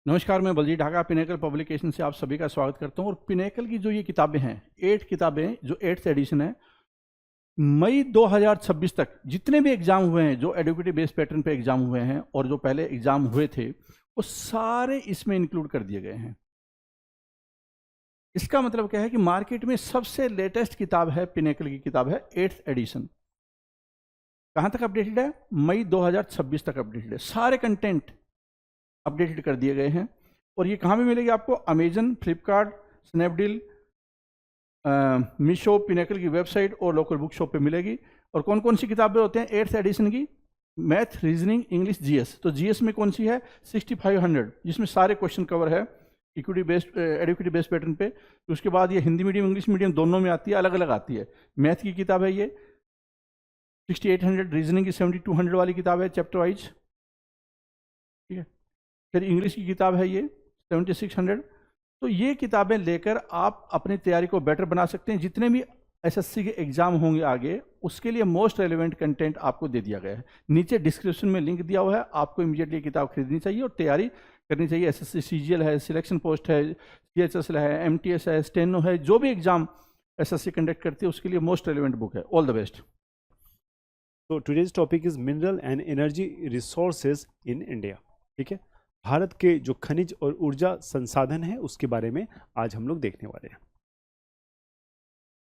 नमस्कार, मैं Baljeet Dhaka pinnacle publication से आप सभी का स्वागत करता हूं। और पिनेकल की जो ये किताबें हैं, 8 किताबें, जो 8th एडिशन है, मई 2026 तक जितने भी एग्जाम हुए हैं, जो एडुकेटिव बेस्ड पैटर्न पे एग्जाम हुए हैं और जो पहले एग्जाम हुए थे, वो सारे इसमें इंक्लूड कर दिए गए हैं। इसका मतलब क्या है कि मार्केट में सबसे लेटेस्ट किताब है, पिनेकल की किताब है 8th एडिशन। कहां तक अपडेटेड है? मई 2026 तक अपडेटेड है। सारे कंटेंट अपडेटेड कर दिए गए हैं। और ये कहाँ भी मिलेगी आपको? Amazon, Flipkart, Snapdeal, Meesho, pinnacle की वेबसाइट और लोकल बुक शॉप पे मिलेगी। और कौन कौन सी किताबें होते हैं 8th एडिशन की? Math, reasoning, English, GS. तो जीएस में कौन सी है? 6500, जिसमें सारे क्वेश्चन कवर है equity based, educative based pattern पे। उसके बाद ये हिंदी मीडियम, इंग्लिश मीडियम दोनों में आती है, अलग अलग आती है। मैथ की किताब है ये 6800, रीजनिंग की 7200 वाली किताब है चैप्टर वाइज, ठीक है। फिर इंग्लिश की किताब है ये 7600। तो ये किताबें लेकर आप अपनी तैयारी को बेटर बना सकते हैं। जितने भी एसएससी के एग्जाम होंगे आगे, उसके लिए मोस्ट रेलेवेंट कंटेंट आपको दे दिया गया है। नीचे डिस्क्रिप्शन में लिंक दिया हुआ है, आपको इमीडिएटली किताब खरीदनी चाहिए और तैयारी करनी चाहिए। एसएससी सीजीएल है, सिलेक्शन पोस्ट है, सीएचएसएल है, एमटीएस है, स्टेनो है, जो भी एग्जाम एसएससी कंडक्ट करती है उसके लिए मोस्ट रेलेवेंट बुक है। All the best. तो today's topic is mineral and energy resources in India. ठीक है, भारत के जो खनिज और ऊर्जा संसाधन है उसके बारे में आज हम लोग देखने वाले हैं।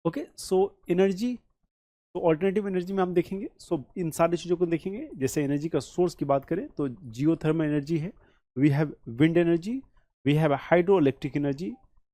ओके, सो एनर्जी, तो ऑल्टरनेटिव एनर्जी में हम देखेंगे। सो इन सारी चीज़ों को देखेंगे। जैसे एनर्जी का सोर्स की बात करें तो जियोथर्मल एनर्जी है, we have wind energy, we have hydro electric energy,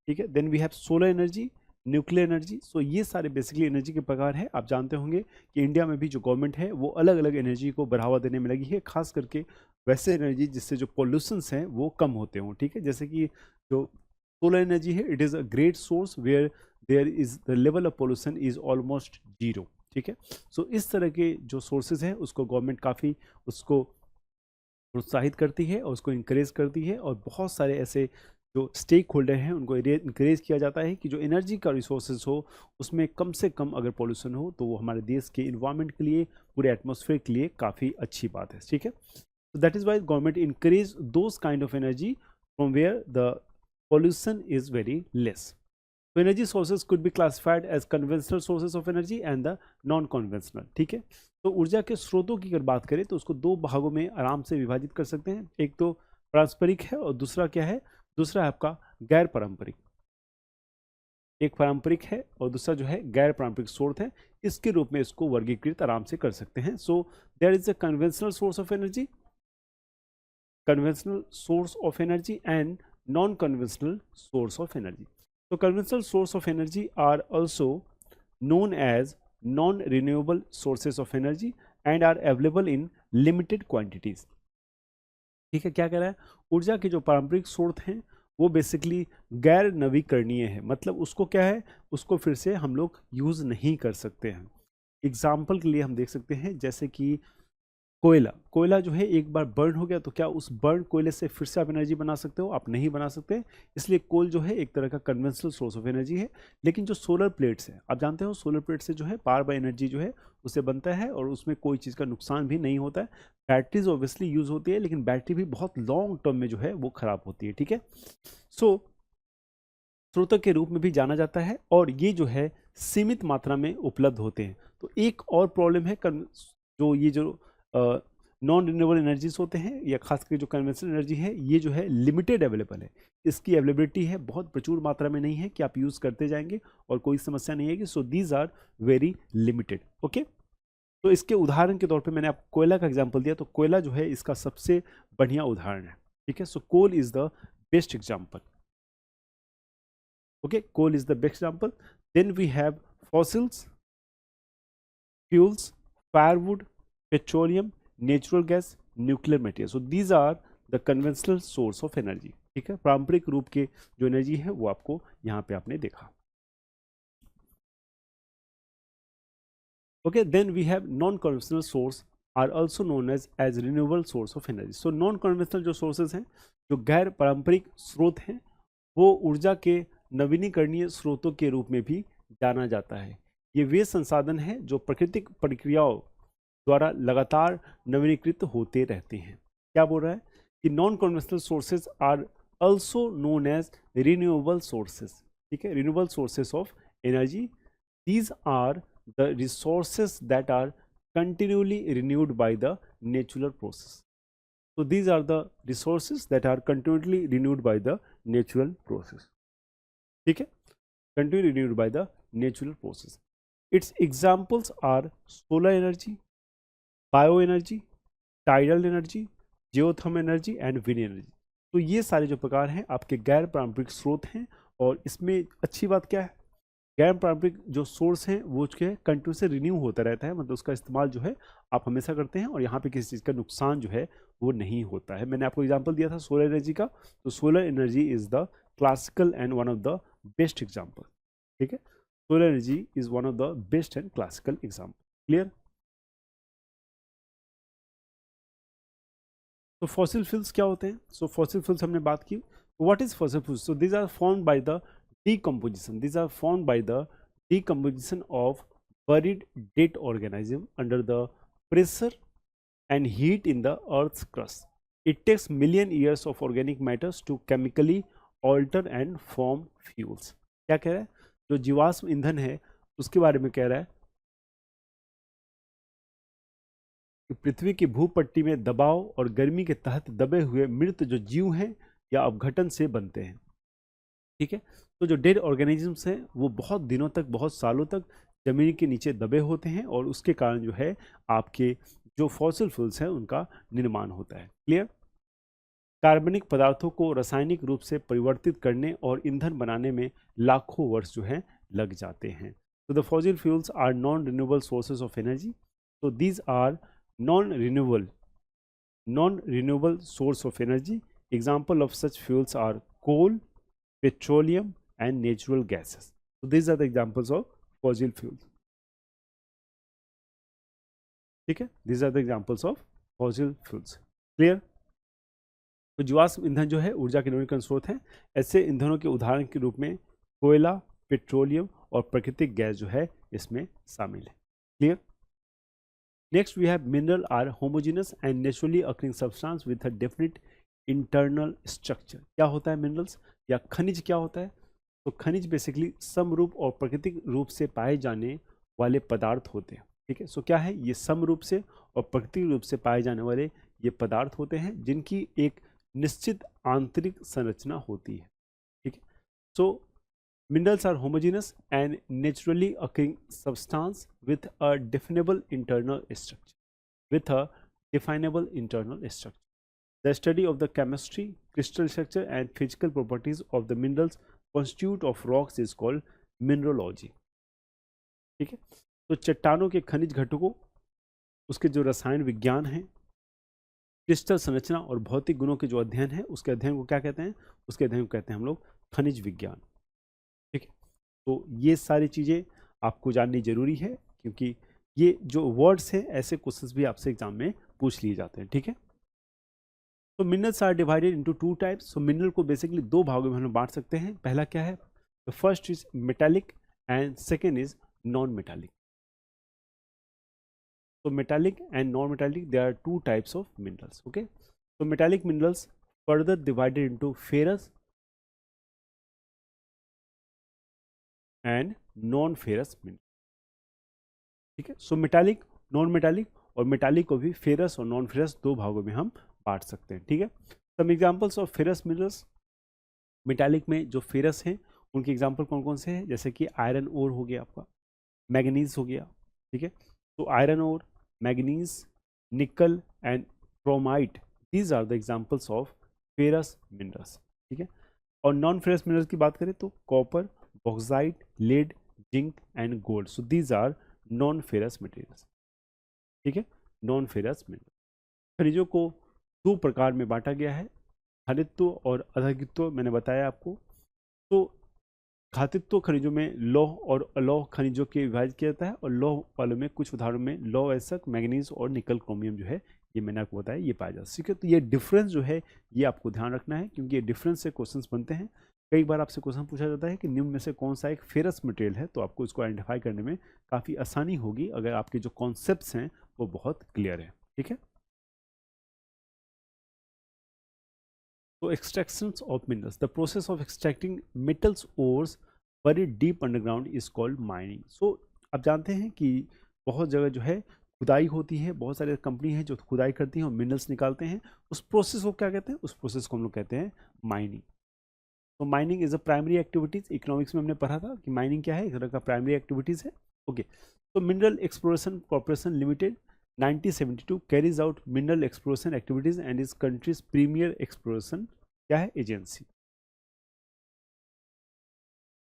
ठीक है, then we have solar energy, nuclear energy. So ये सारे बेसिकली एनर्जी के प्रकार हैं। आप जानते होंगे कि इंडिया में भी जो गवर्नमेंट है वो अलग अलग एनर्जी को बढ़ावा देने में लगी है, खास करके वैसे एनर्जी जिससे जो पॉल्यूशंस हैं वो कम होते हों। ठीक है, जैसे कि जो सोलर एनर्जी है, it is a great source where there is the level of pollution is almost zero. ठीक है, सो इस तरह के जो सोर्सेज हैं उसको गवर्नमेंट काफ़ी उसको प्रोत्साहित करती है और उसको इंकरेज करती है। और बहुत सारे ऐसे जो स्टेक होल्डर हैं उनको इंकरेज किया जाता है कि जो एनर्जी का रिसोर्सेज हो उसमें कम से कम अगर पॉल्यूशन हो तो वो हमारे देश के इन्वायरमेंट के लिए, पूरे एटमॉस्फेयर के लिए काफ़ी अच्छी बात है। ठीक है, so that is why government encourage those kind of energy from where the pollution is very less. So energy sources could be classified as conventional sources of energy and the non-conventional. ठीक है, तो ऊर्जा के स्रोतों की अगर बात करें तो उसको दो भागों में आराम से विभाजित कर सकते हैं। एक तो पारंपरिक है और दूसरा क्या है? दूसरा है आपका गैर पारंपरिक। एक पारंपरिक है और दूसरा जो है गैर पारंपरिक स्रोत है। इसके रूप में इसको वर्गीकृत आराम से कर सकते हैं। So there is a conventional source of energy, conventional source of energy and non-conventional source of energy. So conventional source of energy are also known as non-renewable sources of energy and are available in limited quantities. ठीक है, क्या कह रहा है? ऊर्जा के जो पारंपरिक स्रोत हैं वो बेसिकली गैर नवीकरणीय है, मतलब उसको क्या है, उसको फिर से हम लोग यूज़ नहीं कर सकते हैं। एग्जाम्पल के लिए हम देख सकते हैं जैसे कि कोयला। कोयला जो है एक बार बर्न हो गया तो क्या उस बर्न कोयले से फिर से आप एनर्जी बना सकते हो? आप नहीं बना सकते। इसलिए कोल जो है एक तरह का कन्वेंशनल सोर्स ऑफ एनर्जी है। लेकिन जो सोलर प्लेट्स हैं, आप जानते हो सोलर प्लेट से जो है पावर बाय एनर्जी जो है उससे बनता है और उसमें कोई चीज़ का नुकसान भी नहीं होता है। बैटरीज ऑब्वियसली यूज़ होती है लेकिन बैटरी भी बहुत लॉन्ग टर्म में जो है वो ख़राब होती है। ठीक है, सो स्रोतों के रूप में भी जाना जाता है और ये जो है सीमित मात्रा में उपलब्ध होते हैं। तो एक और प्रॉब्लम है जो ये जो नॉन रिन्यूएबल एनर्जीज होते हैं या खास करके जो कन्वेंशनल एनर्जी है ये जो है लिमिटेड अवेलेबल है। इसकी अवेलेबिलिटी है बहुत प्रचुर मात्रा में नहीं है कि आप यूज़ करते जाएंगे और कोई समस्या नहीं है कि so these are very limited. Okay, तो इसके उदाहरण के तौर पे मैंने आपको कोयला का एग्जांपल दिया, तो कोयला जो है इसका सबसे बढ़िया उदाहरण है। ठीक है, so coal is the best example. okay, coal is the best example. Then we have fossils, fuels, firewood, petroleum, natural gas, nuclear material. So these are the conventional source of energy. ठीक है, पारंपरिक रूप के जो energy है वो आपको यहाँ पे आपने देखा। okay, then we have non conventional source are also known as renewable source of energy. So non conventional जो sources हैं, जो गैर पारंपरिक स्रोत हैं, वो ऊर्जा के नवीनीकरणीय स्रोतों के रूप में भी जाना जाता है। ये वे संसाधन हैं जो प्राकृतिक प्रक्रियाओं द्वारा लगातार नवीनीकृत होते रहते हैं। क्या बोल रहा है कि non conventional sources are also known as renewable sources, ठीक है, renewable sources of energy. These are the resources that are continually renewed by the natural process. So these are the resources that are continually renewed by the natural process. ठीक है, continually renewed by the natural process. Its examples are solar energy, bioenergy, tidal energy, geothermal energy and wind energy. तो ये सारे जो प्रकार हैं आपके गैर पारंपरिक स्रोत हैं, और इसमें अच्छी बात क्या है, गैर पारंपरिक जो सोर्स हैं वो जो है कंटिन्यू से रिन्यू होता रहता है, मतलब उसका इस्तेमाल जो है आप हमेशा करते हैं, और यहाँ पे किसी चीज़ का नुकसान जो है वो नहीं होता है। मैंने आपको एग्जांपल दिया था सोलर एनर्जी का, तो solar energy is the classical and one of the best example, ठीक है, solar energy is one of the best and classical example. Clear? तो फॉसिल फ्यूल्स क्या होते हैं? सो फॉसिल फ्यूल्स हमने बात की, what is fossil fuels? So these are formed by the decomposition. These are formed by the decomposition of buried dead organism under the pressure and heat in the earth's crust. It takes million years of organic matters to chemically alter and form fuels. क्या कह रहा है? जो जीवाश्म ईंधन है उसके बारे में कह रहा है कि पृथ्वी की भूपट्टी में दबाव और गर्मी के तहत दबे हुए मृत जो जीव हैं या अपघटन से बनते हैं, ठीक है। तो जो डेड ऑर्गेनिजम्स हैं वो बहुत दिनों तक, बहुत सालों तक जमीन के नीचे दबे होते हैं, और उसके कारण जो है आपके जो फॉसिल फ्यूल्स हैं उनका निर्माण होता है। क्लियर? कार्बनिक पदार्थों को रासायनिक रूप से परिवर्तित करने और ईंधन बनाने में लाखों वर्ष जो है लग जाते हैं। तो the fossil fuels are non renewable sources of energy. तो these are non renewable source of energy. Example of such fuels are coal, petroleum and natural gases. So these are the examples of fossil fuels. ठीक है, these are the examples of fossil fuels. Clear? तो जीवाश्म ईंधन जो है ऊर्जा के नवीकरण स्रोत हैं। ऐसे ईंधनों के उदाहरण के रूप में कोयला, पेट्रोलियम और प्राकृतिक गैस जो है इसमें शामिल है। Clear? Next we have mineral are homogeneous and naturally occurring substance with a definite internal structure. क्या होता है मिनरल्स या खनिज? क्या होता है? तो खनिज बेसिकली समरूप और प्राकृतिक रूप से पाए जाने वाले पदार्थ होते हैं, ठीक है। सो क्या है ये? समरूप से और प्राकृतिक रूप से पाए जाने वाले ये पदार्थ होते हैं जिनकी एक निश्चित आंतरिक संरचना होती है, ठीक है। So minerals are homogeneous and naturally occurring substance with a definable internal structure. The study of the chemistry, crystal structure and physical properties of the minerals constitute of rocks is called mineralogy. ठीक है, तो चट्टानों के खनिज घटकों, उसके जो रसायन विज्ञान है, क्रिस्टल संरचना और भौतिक गुणों के जो अध्ययन है, उसके अध्ययन को क्या कहते हैं? उसके अध्ययन को कहते हैं हम लोग खनिज विज्ञान, ठीक है। तो ये सारी चीज़ें आपको जाननी जरूरी है, क्योंकि ये जो वर्ड्स हैं ऐसे क्वेश्चंस भी आपसे एग्जाम में पूछ लिए जाते हैं, ठीक है। तो minerals are divided into two types. So mineral को बेसिकली दो भागों में हम लोग बांट सकते हैं। पहला क्या है? The first is metallic and second is non metallic. So metallic and non-metallic, there are two types of minerals. Okay, so metallic minerals further divided into ferrous and non-ferrous minerals. ठीक है, सो मेटालिक, नॉन मेटालिक और metallic को भी ferrous और non ferrous दो भागों में हम बांट सकते हैं. ठीक है, some examples of ferrous minerals. Metallic में जो फेरस हैं उनके एग्जांपल कौन कौन से हैं? जैसे कि आयरन ओर हो गया आपका, मैग्नीज हो गया. ठीक है, तो iron ore, manganese, nickel and chromite, these are the examples of ferrous minerals. ठीक है, और नॉन फेरस मिनरल्स की बात करें तो copper, bauxite, lead, zinc and gold. So these are non ferrous materials. ठीक है, नॉन फेरस मिनरल. खनिजों को दो प्रकार में बांटा गया है, घातित्व और अधातुत्व. मैंने बताया आपको. तो घातित्व खनिजों में लौह और अलौह खनिजों के विभाजित किया जाता है, और लौह वालों में कुछ उदाहरणों में लौह ऐसक, मैग्नीज और निकल, क्रोमियम जो है ये मैंने आपको बताया ये पाया जाता है. ठीक है, तो ये डिफरेंस जो है ये आपको ध्यान रखना है, क्योंकि ये डिफरेंस से क्वेश्चंस बनते हैं. कई बार आपसे क्वेश्चन पूछा जाता है कि निम्न में से कौन सा एक फेरस मटेरियल है, तो आपको इसको आइडेंटिफाई करने में काफ़ी आसानी होगी अगर आपके जो कॉन्सेप्ट्स हैं वो बहुत क्लियर है. ठीक है. So extractions of minerals. The process of extracting metals ores buried deep underground is called mining. So आप जानते हैं कि बहुत जगह जो है खुदाई होती है, बहुत सारे कंपनी है जो खुदाई करती हैं और मिनरल्स निकालते हैं। उस प्रोसेस को क्या कहते हैं? उस प्रोसेस को हम लोग कहते हैं माइनिंग। तो mining is a primary activities. Economics में हमने पढ़ा था कि माइनिंग क्या है, एक तरह का प्राइमरी एक्टिविटीज है। ओके, तो mineral exploration corporation limited 1972 carries out mineral exploration activities and is country's premier exploration क्या है agency.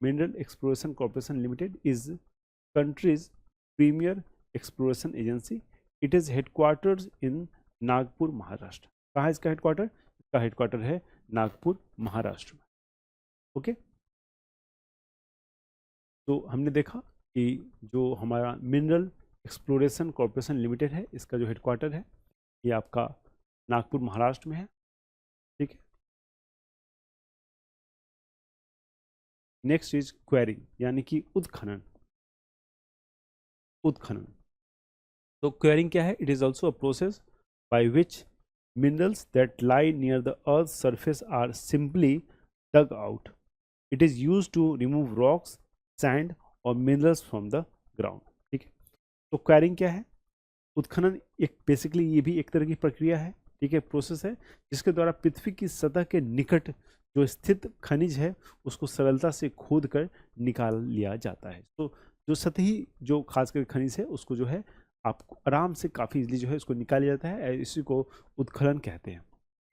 Mineral exploration corporation limited is country's premier exploration agency. It is headquarters in Nagpur Maharashtra. कहाँ है इसका headquarter? इसका headquarter है नागपुर महाराष्ट्र में। Okay, तो हमने देखा कि जो हमारा मिनरल एक्सप्लोरेशन कॉर्पोरेशन लिमिटेड है, इसका जो हेडक्वार्टर है ये आपका नागपुर महाराष्ट्र में है। ठीक है, नेक्स्ट इज क्वेरिंग, यानी कि उत्खनन। उत्खनन, तो क्वेरिंग क्या है? It is also a process by which minerals that lie near the earth's surface are simply dug out. It is used to remove rocks, sand और minerals from the ground. ठीक है, तो क्वेरिंग क्या है? उत्खनन एक बेसिकली ये भी एक तरह की प्रक्रिया है, ठीक है, प्रोसेस है जिसके द्वारा पृथ्वी की सतह के निकट जो स्थित खनिज है उसको सरलता से खोद कर निकाल लिया जाता है। तो जो सतही जो खासकर खनिज है उसको जो है आपको आराम से काफ़ी इजली जो है इसको निकाल लिया जाता है, इसी को उत्खनन कहते हैं।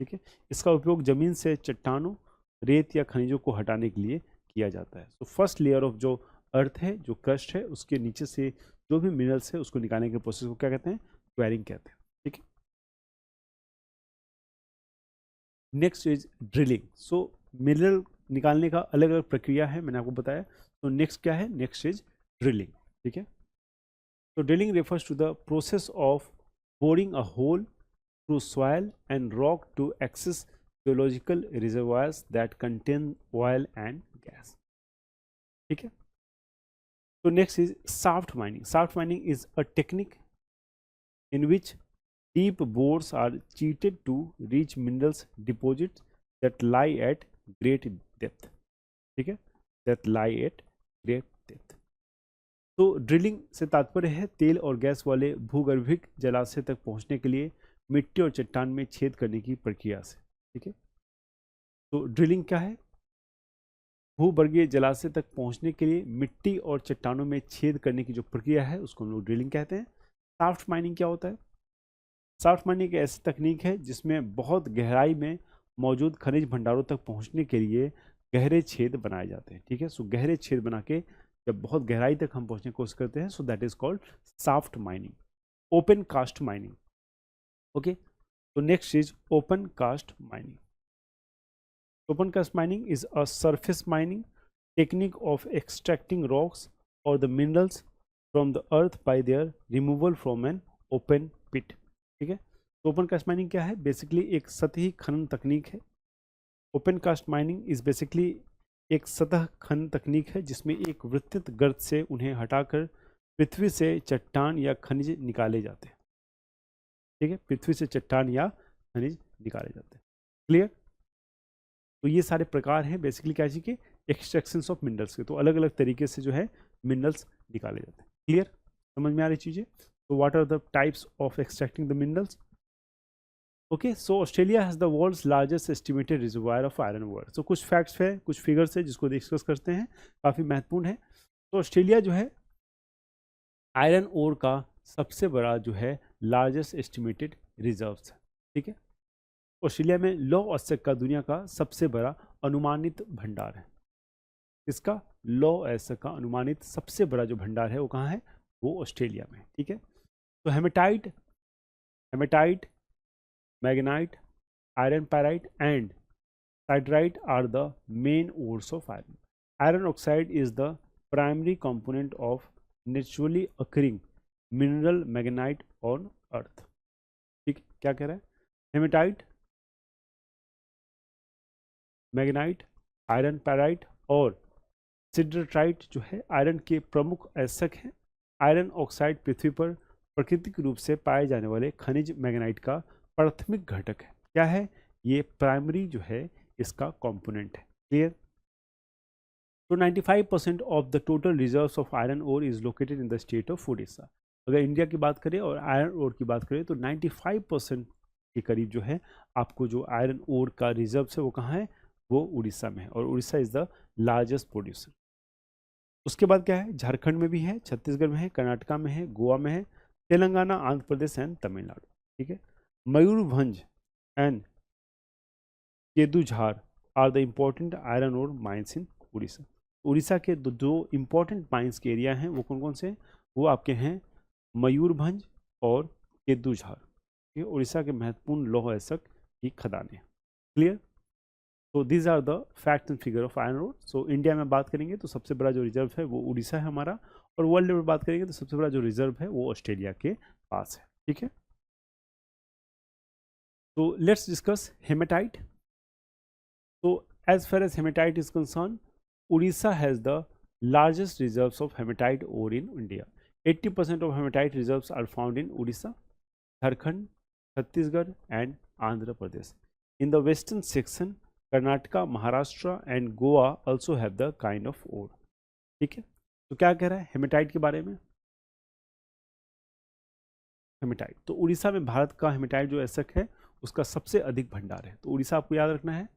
ठीक है, इसका उपयोग ज़मीन से चट्टानों, रेत या खनिजों को हटाने के लिए किया जाता है। तो फर्स्ट लेयर ऑफ जो अर्थ है, जो क्रस्ट है, उसके नीचे से जो भी मिनरल्स है उसको निकालने के प्रोसेस को क्या कहते हैं? क्वेरिंग कहते हैं। ठीक है, next is drilling. So mineral निकालने का अलग अलग प्रक्रिया है, मैंने आपको बताया। तो नेक्स्ट क्या है? Next is drilling. ठीक है, so drilling refers to the process of boring a hole through soil and rock to access geological reservoirs that contain oil and gas. ठीक है, so next is shaft mining. Shaft mining is a technique in which deep bores are cheated to reach minerals deposits that lie at great depth. ठीक है, that lie at great depth. तो drilling से तात्पर्य है तेल और gas वाले भूगर्भिक जलाशय तक पहुंचने के लिए मिट्टी और चट्टान में छेद करने की प्रक्रिया से। ठीक है, तो ड्रिलिंग क्या है? भूवर्गीय जलाशय तक पहुंचने के लिए मिट्टी और चट्टानों में छेद करने की जो प्रक्रिया है उसको हम लोग ड्रिलिंग कहते हैं। शाफ्ट माइनिंग क्या होता है? शाफ्ट माइनिंग एक ऐसी तकनीक है जिसमें बहुत गहराई में मौजूद खनिज भंडारों तक पहुँचने के लिए गहरे छेद बनाए जाते हैं। ठीक है, सो गहरे छेद बना के जब बहुत गहराई तक हम पहुंचने की कोशिश करते हैं, so that is called shaft mining. Open cast mining. Okay, तो next is open cast mining. Open cast mining is a surface mining technique of extracting rocks और the minerals from the earth by their removal from an open pit. ठीक है, तो open cast mining क्या है? Basically एक सतही खनन तकनीक है। Open cast mining is basically एक सतह खनन तकनीक है जिसमें एक वृत्तित गर्त से उन्हें हटाकर पृथ्वी से चट्टान या खनिज निकाले जाते हैं। ठीक है, पृथ्वी से चट्टान या खनिज निकाले जाते हैं। क्लियर? तो ये सारे प्रकार हैं बेसिकली क्या चीज़ के? एक्सट्रैक्शंस ऑफ मिनरल्स के। तो अलग अलग तरीके से जो है मिनरल्स निकाले जाते हैं। क्लियर? समझ में आ रही चीज़ें? तो what are the types of extracting the minerals? Okay, so Australia has the world's largest estimated reservoir of iron ore. So कुछ फैक्ट्स है, कुछ फिगर्स है जिसको डिस्कस करते हैं, काफ़ी महत्वपूर्ण है। तो ऑस्ट्रेलिया जो है आयरन ओर का सबसे बड़ा जो है लार्जेस्ट एस्टिमेटेड रिजर्व्स है। ठीक है, ऑस्ट्रेलिया में लौह अयस्क का दुनिया का सबसे बड़ा अनुमानित भंडार है। इसका लौह अयस्क का अनुमानित सबसे बड़ा जो भंडार है वो कहाँ है? वो ऑस्ट्रेलिया में। ठीक है, तो hematite, magnetite, iron pyrite and siderite are the main ores of iron. Iron oxide is the primary component of naturally occurring mineral magnetite on earth. ठीक, क्या कह रहा है? हेमेटाइट, मैग्नाइट, आयरन पैराइट और सिडरट्राइट जो है आयरन के प्रमुख अयस्क हैं। आयरन ऑक्साइड पृथ्वी पर प्राकृतिक रूप से पाए जाने वाले खनिज मैग्नाइट का प्राथमिक घटक है। क्या है? ये प्राइमरी जो है इसका कंपोनेंट है। क्लियर? तो 95% of the total reserves of iron ore is located in the state of Orissa. अगर इंडिया की बात करें और आयरन ओर की बात करें तो 95% के करीब जो है आपको जो आयरन ओर का रिजर्व है वो कहाँ है, वो उड़ीसा में है, और Orissa is the largest producer. उसके बाद क्या है, झारखंड में भी है, छत्तीसगढ़ में है, कर्नाटका में है, गोवा में है, तेलंगाना, आंध्र प्रदेश एंड तमिलनाडु। ठीक है, Mayurbhanj and Keonjhar are the important iron ore mines in Orissa. Orissa के दो इम्पोर्टेंट माइंस के एरिया हैं वो कौन कौन से हैं, वो आपके हैं मयूरभंज और केदुझार। ये उड़ीसा के महत्वपूर्ण लौह अयस्क की खदानें। क्लियर? तो these are the fact and figure of iron ore. So India में बात करेंगे तो सबसे बड़ा जो रिजर्व है वो उड़ीसा है हमारा, और वर्ल्ड में बात करेंगे तो सबसे बड़ा जो रिजर्व है वो ऑस्ट्रेलिया के पास है। ठीक है, तो लेट्स डिस्कस हेमेटाइट। तो as far as hematite is concern, Odisha has the largest reserves of hematite ore in India. 80% of hematite reserves are found in Odisha, Jharkhand, Chhattisgarh and Andhra Pradesh. In the western section, Karnataka, Maharashtra and Goa also have the kind of ore. ठीक है, तो क्या कह रहा है haematite के बारे में? हेमेटाइट, तो उड़ीसा में भारत का हेमेटाइट जो अयस्क है उसका सबसे अधिक भंडार है। तो उड़ीसा आपको याद रखना है,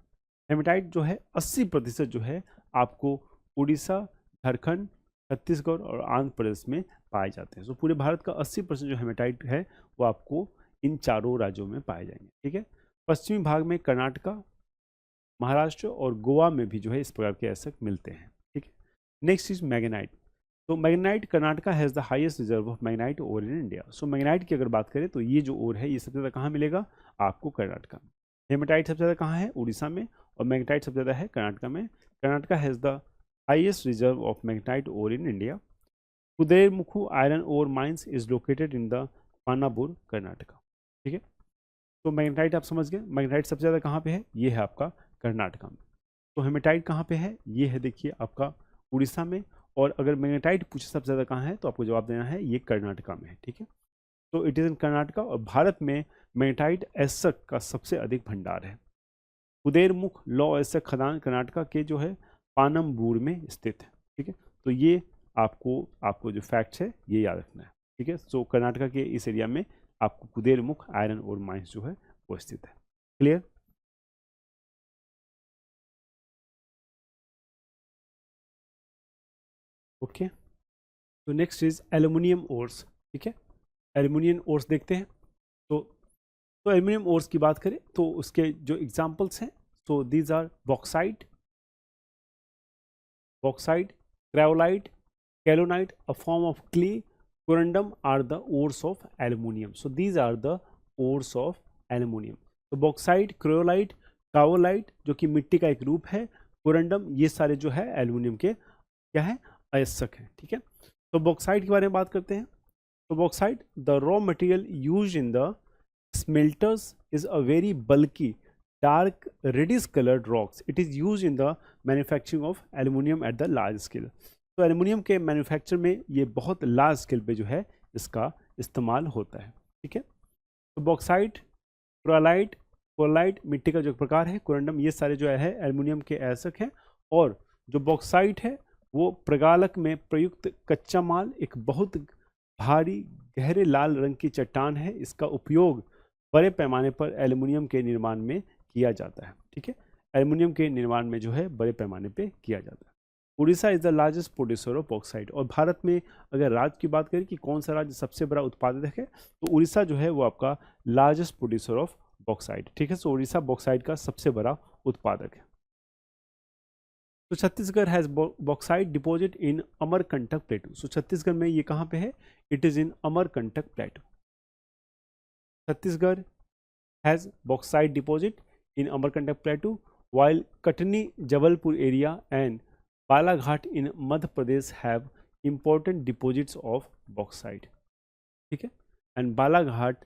हेमेटाइट जो है 80% जो है आपको उड़ीसा, झारखंड, छत्तीसगढ़ और आंध्र प्रदेश में पाए जाते हैं। तो पूरे भारत का 80% जो हेमेटाइट है वो आपको इन चारों राज्यों में पाए जाएंगे। ठीक है, पश्चिमी भाग में कर्नाटका, महाराष्ट्र और गोवा में भी जो है इस प्रकार के अयस्क मिलते हैं। ठीक है, नेक्स्ट इज मैग्नेटाइट। तो magnetite, Karnataka has the highest reserve of magnetite ore in India. So magnetite की अगर बात करें तो ये जो ओर है ये सबसे ज़्यादा कहाँ मिलेगा, आपको कर्नाटका में। हेमेटाइट सबसे ज़्यादा कहाँ है, उड़ीसा में, और मैग्नेटाइट सबसे ज़्यादा है कर्नाटका में। Karnataka has the highest reserve of magnetite ore in India. Kudremukh iron ore mines is located in the Panambur, Karnataka. ठीक है, तो मैग्नेटाइट आप समझ गए, मैग्नेटाइट सबसे ज़्यादा कहाँ पे है, ये है आपका कर्नाटका में। तो हेमेटाइट कहाँ पे है, ये है देखिए आपका उड़ीसा में, और अगर मैग्नेटाइट पूछे सबसे ज़्यादा कहाँ है तो आपको जवाब देना है ये कर्नाटका में है। ठीक है, तो इट इज़ इन कर्नाटका, और भारत में मैग्नेटाइट अयस्क का सबसे अधिक भंडार है। कुदेरमुख लौह अयस्क खदान कर्नाटका के जो है पानमबूर में स्थित है। ठीक है, तो ये आपको जो फैक्ट्स है ये याद रखना है। ठीक है, सो कर्नाटका के इस एरिया में आपको कुदेरमुख आयरन और माइंस जो है वो स्थित है। क्लियर? ओके, तो नेक्स्ट इज एल्युमिनियम ओर्स। ठीक है, एल्युमिनियम ओर्स देखते हैं। तो एल्युमिनियम ओर्स की बात करें तो उसके जो एग्जांपल्स हैं, तो these are bauxite, cryolite, kaolinite, a form of clay, corundum are the ores of aluminium. So these are the ores of aluminium. तो बॉक्साइट, क्रायोलाइट, काओलाइट जो कि मिट्टी का एक रूप है, कोरंडम, ये सारे जो है एल्युमिनियम के क्या है, अयस्क हैं। ठीक है, तो बॉक्साइट के बारे में बात करते हैं। तो bauxite, the raw material use in the smelters is a very bulky, dark, reddish colored rocks. It is used in the manufacturing of aluminium at the large scale. तो एल्युमिनियम के मैन्युफैक्चर में ये बहुत लार्ज स्केल पे जो है इसका इस्तेमाल होता है। ठीक है, तो बॉक्साइट, क्रोलाइट, कोलाइट मिट्टी का जो प्रकार है, कोरंडम, ये सारे जो है एल्युमिनियम के अयस्क हैं। और जो बॉक्साइट है वो प्रगालक में प्रयुक्त कच्चा माल, एक बहुत भारी गहरे लाल रंग की चट्टान है। इसका उपयोग बड़े पैमाने पर एल्युमिनियम के निर्माण में किया जाता है। ठीक है, एल्युमिनियम के निर्माण में जो है बड़े पैमाने पे किया जाता है। Orissa is the largest producer of bauxite. और भारत में अगर राज्य की बात करें कि कौन सा राज्य सबसे बड़ा उत्पादक है, तो उड़ीसा जो है वो आपका लार्जेस्ट प्रोड्यूसर ऑफ बॉक्साइट। ठीक है, सो उड़ीसा बॉक्साइट का सबसे बड़ा उत्पादक है। तो Chhattisgarh has bauxite deposit in Amarkantak plateau. So Chhattisgarh में ये कहाँ पे है, it is in Amarkantak plateau. Chhattisgarh has bauxite deposit in Amarkantak plateau, while Katni, Jabalpur area and Balaghat in Madhya Pradesh have important deposits of bauxite. ठीक है, and Balaghat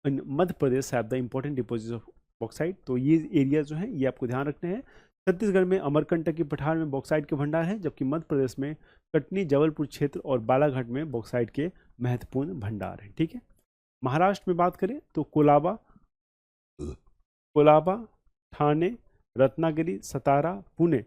in Madhya Pradesh have the important deposits of bauxite. तो ये area जो हैं ये आपको ध्यान रखने हैं। छत्तीसगढ़ में अमरकंटक की पठार में बॉक्साइट के भंडार हैं, जबकि मध्य प्रदेश में कटनी, जबलपुर क्षेत्र और बालाघाट में बॉक्साइट के महत्वपूर्ण भंडार हैं। ठीक है, महाराष्ट्र में बात करें तो कोलाबा, ठाणे, रत्नागिरी, सतारा, पुणे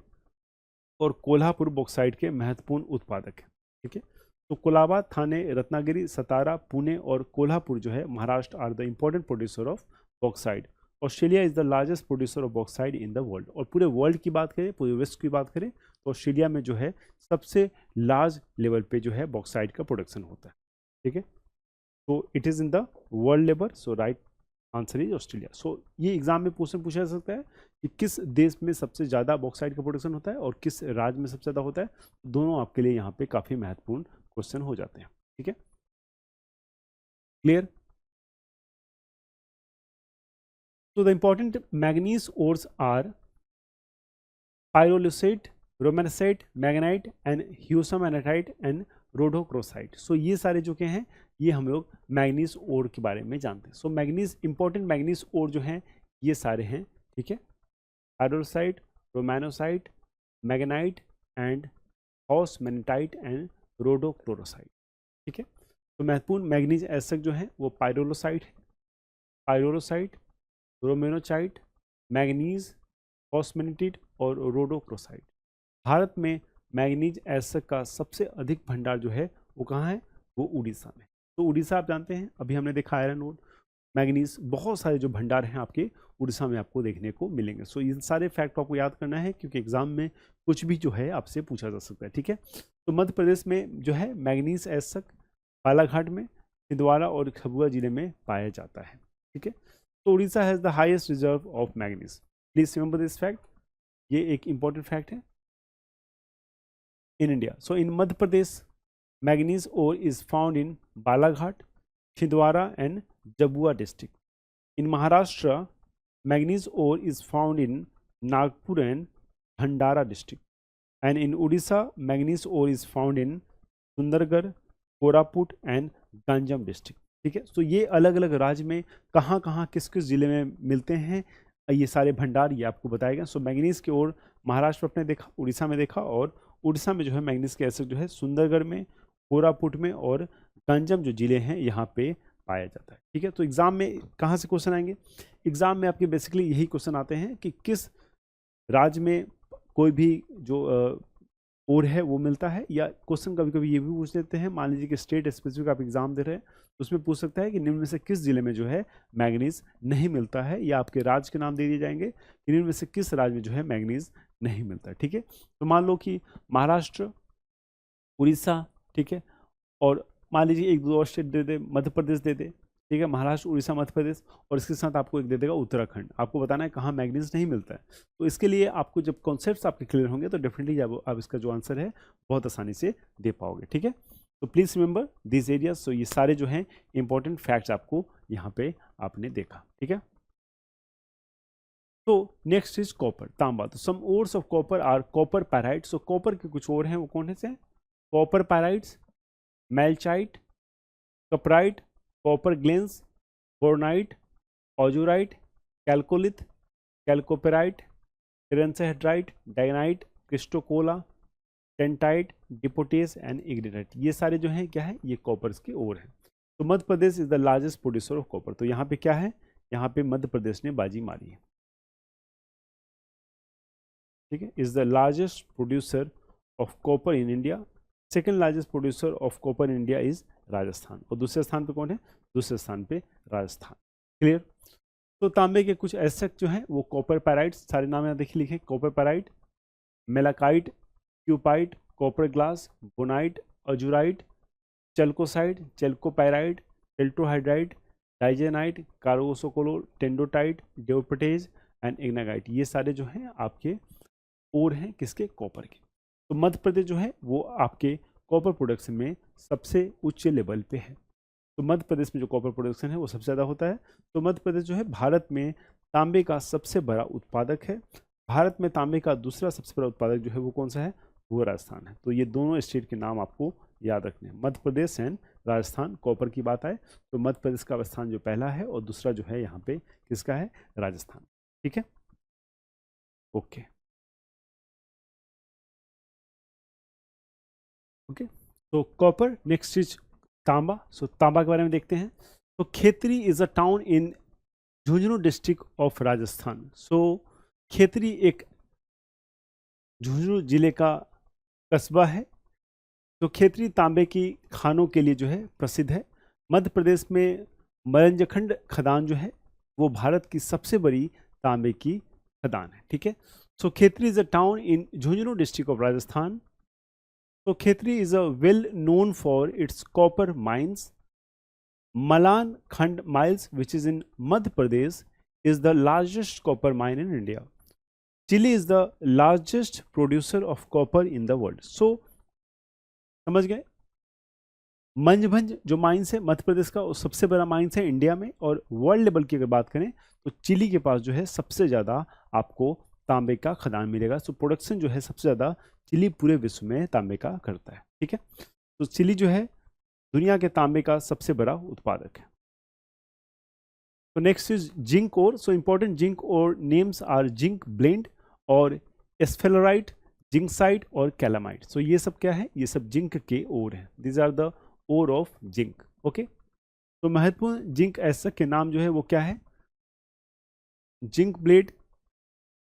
और कोल्हापुर बॉक्साइट के महत्वपूर्ण उत्पादक हैं। ठीक है, तो कोलाबा, थाने, रत्नागिरी, सतारा, पुणे और कोल्हापुर जो है Maharashtra are the important producer of bauxite. Australia is the largest producer of bauxite in the world. और पूरे वर्ल्ड की बात करें, पूरे विश्व की बात करें, तो ऑस्ट्रेलिया में जो है सबसे लार्ज लेवल पे जो है बॉक्साइट का प्रोडक्शन होता है। ठीक है, तो it is in the world level, so right answer is Australia. सो ये एग्जाम में क्वेश्चन पूछा जा सकता है कि किस देश में सबसे ज़्यादा बॉक्साइट का प्रोडक्शन होता है और किस राज्य में सबसे ज़्यादा होता है। दोनों आपके लिए यहाँ पे काफ़ी महत्वपूर्ण क्वेश्चन हो जाते हैं। ठीक है, clear. So the important manganese ores are pyrolusite, romanesite, magnetite and husamenotite and rhodochrosite. So ये सारे जो के हैं ये हम लोग मैग्नीज ओर के बारे में जानते हैं। सो मैग्नीज इंपॉर्टेंट मैग्नीज ओर जो हैं ये सारे हैं। ठीक है, हाइड्रोसाइट, रोमानोसाइट, मैग्नाइट एंड हॉसमेनाइट एंड रोडोक्लोरोसाइट। ठीक है, तो महत्वपूर्ण मैग्नीज एसिड जो है वो पायरोलोसाइट है, पायरोलोसाइट, रोमेनोचाइट, मैग्नीज, फॉस्मेनिटिड और रोडोक्रोसाइट। भारत में मैग्नीज एसिड का सबसे अधिक भंडार जो है वो कहाँ है, वो उड़ीसा में। तो उड़ीसा आप जानते हैं, अभी हमने देखा आयरन ओर, मैग्नीज, बहुत सारे जो भंडार हैं आपके उड़ीसा में आपको देखने को मिलेंगे। सो इन सारे फैक्ट आपको याद करना है क्योंकि एग्जाम में कुछ भी जो है आपसे पूछा जा सकता है। ठीक है, तो मध्य प्रदेश में जो है मैग्नीज एसिड बालाघाट में, छिंदवाड़ा और खबुआ जिले में पाया जाता है। ठीक है, तो Orissa has the highest reserve of manganese. Please remember this fact, ये एक इंपॉर्टेंट फैक्ट है in India. So in Madhya Pradesh manganese ore is found in Balaghat, Chhindwara and Jhabua district. In Maharashtra manganese ore is found in Nagpur and Bhandara district. And in Orissa manganese ore is found in Sundargarh, Koraput and Ganjam district. ठीक है, तो ये अलग अलग राज्य में कहाँ कहाँ किस किस जिले में मिलते हैं ये सारे भंडार ये आपको बताएगा। सो मैग्नीज की ओर महाराष्ट्र में आपने देखा, उड़ीसा में देखा, और उड़ीसा में जो है मैग्नीज के एसिड जो है सुंदरगढ़ में, कोरापुट में और गंजम जो जिले हैं यहाँ पे पाया जाता है। ठीक है, तो एग्जाम में कहाँ से क्वेश्चन आएंगे, एग्जाम में आपके बेसिकली यही क्वेश्चन आते हैं कि किस राज्य में कोई भी जो ओर है वो मिलता है, या क्वेश्चन कभी कभी ये भी पूछ लेते हैं, मान लीजिए कि स्टेट स्पेसिफिक आप एग्जाम दे रहे हैं तो उसमें पूछ सकता है कि निम्न में से किस जिले में जो है मैग्नीज नहीं मिलता है, या आपके राज्य के नाम दे दिए जाएंगे कि निम्न में से किस राज्य में जो है मैग्नीज नहीं मिलता है। ठीक है, तो मान लो कि महाराष्ट्र, उड़ीसा, ठीक है, और मान लीजिए एक दो और स्टेट दे दे, मध्य प्रदेश दे दे। ठीक है, महाराष्ट्र, उड़ीसा, मध्य प्रदेश, और इसके साथ आपको एक दे देगा उत्तराखंड। आपको बताना है कहाँ मैग्नीज नहीं मिलता है। तो इसके लिए आपको जब कॉन्सेप्ट्स आपके क्लियर होंगे तो डेफिनेटली आप इसका जो आंसर है बहुत आसानी से दे पाओगे। ठीक है, तो प्लीज रिमेंबर दिस एरिया। सो ये सारे जो हैं इंपॉर्टेंट फैक्ट्स आपको यहाँ पे आपने देखा। ठीक है, तो नेक्स्ट इज कॉपर, तांबा। तो some ores of copper are copper pyrite. So copper के कुछ और हैं, वो कौन से हैं, copper pyrites, malachite, cuprite, copper glance, bornite, azurite, chalcolite, chalcopyrite, tetrahedrite, dunite, chrysocolla, tennantite, डिपोटेस एंड इग्निटाइट। ये सारे जो हैं क्या है, ये कॉपर्स की ओर हैं। तो Madhya Pradesh is the largest producer of copper. तो यहाँ पे क्या है, यहाँ पे मध्य प्रदेश ने बाजी मारी है। ठीक है, is the largest producer of copper in India. Second largest producer of copper in India is Rajasthan. और दूसरे स्थान पे कौन है, दूसरे स्थान पे राजस्थान। क्लियर। तो तांबे के कुछ एसेट जो हैं वो कॉपर पैराइट्स, सारे नाम यहाँ देखिए लिखे, कॉपर पैराइट, मेलाकाइट, क्यूपाइट, कॉपर ग्लास, बोनाइट, अजुराइट, चल्कोसाइड, चल्कोपाइराइट, टेल्टोहाइड्राइट, डाइजेनाइट, कार्बोसोकोलो, टेंडोटाइट, डेओपटेज एंड इग्नागाइट। ये सारे जो हैं आपके ओर हैं किसके, कॉपर के। तो मध्य प्रदेश जो है वो आपके कॉपर प्रोडक्शन में सबसे उच्च लेवल पे है। तो मध्य प्रदेश में जो कॉपर प्रोडक्शन है वो सबसे ज़्यादा होता है। तो मध्य प्रदेश जो है भारत में तांबे का सबसे बड़ा उत्पादक है। भारत में तांबे का दूसरा सबसे बड़ा उत्पादक जो है वो कौन सा है, वो राजस्थान है। तो ये दोनों स्टेट के नाम आपको याद रखने हैं, मध्य प्रदेश एंड राजस्थान। कॉपर की बात आए तो मध्य प्रदेश का स्थान जो पहला है और दूसरा जो है यहाँ पे किसका है, राजस्थान। ठीक है, ओके ओके। तो कॉपर, नेक्स्ट इज तांबा। सो तांबा के बारे में देखते हैं। तो Khetri is a town in Jhunjhunu district of Rajasthan. So Khetri एक झुंझुनू जिले का कस्बा है। तो खेतरी तांबे की खानों के लिए जो है प्रसिद्ध है। मध्य प्रदेश में मरंजखंड खदान जो है वो भारत की सबसे बड़ी तांबे की खदान है। ठीक है, so Khetri is a town in Jhunjhunu district of Rajasthan. तो Khetri is a well known for its copper mines. Malanjkhand mines which is in Madhya Pradesh is the largest copper mine in India. Chile is the largest producer of copper in the world. So समझ गए, मंजभंज जो mines है मध्य प्रदेश का वो सबसे बड़ा mines है India में। और वर्ल्ड लेवल की अगर बात करें तो चिली के पास जो है सबसे ज़्यादा आपको तांबे का खदान मिलेगा। सो प्रोडक्शन जो है सबसे ज़्यादा चिली पूरे विश्व में तांबे का करता है। ठीक है, तो चिली जो है दुनिया के तांबे का सबसे बड़ा उत्पादक है। So next is zinc ore. So important zinc ore names are zinc blende और sphalerite, zincite और calamite. So ये सब क्या है, ये सब जिंक के ओर है। These are the ore of zinc. Okay. तो महत्वपूर्ण जिंक ऐसा के नाम जो है वो क्या है, जिंक ब्लेड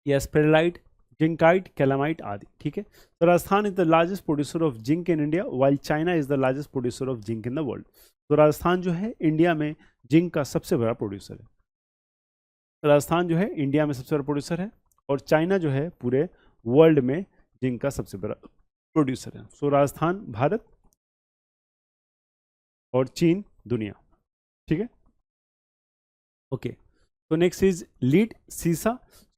या स्फेरलाइट, जिंकाइट, कैलामाइट आदि। ठीक है, तो Rajasthan is the largest producer of zinc in India while China is the largest producer of zinc in the world. तो राजस्थान जो है इंडिया में जिंक का सबसे बड़ा प्रोड्यूसर है। राजस्थान जो है इंडिया में सबसे बड़ा प्रोड्यूसर है और चाइना जो है पूरे वर्ल्ड में जिंक का सबसे बड़ा प्रोड्यूसर है। सो राजस्थान भारत और चीन दुनिया। ठीक है, ओके। तो नेक्स्ट इज लीड सीसा।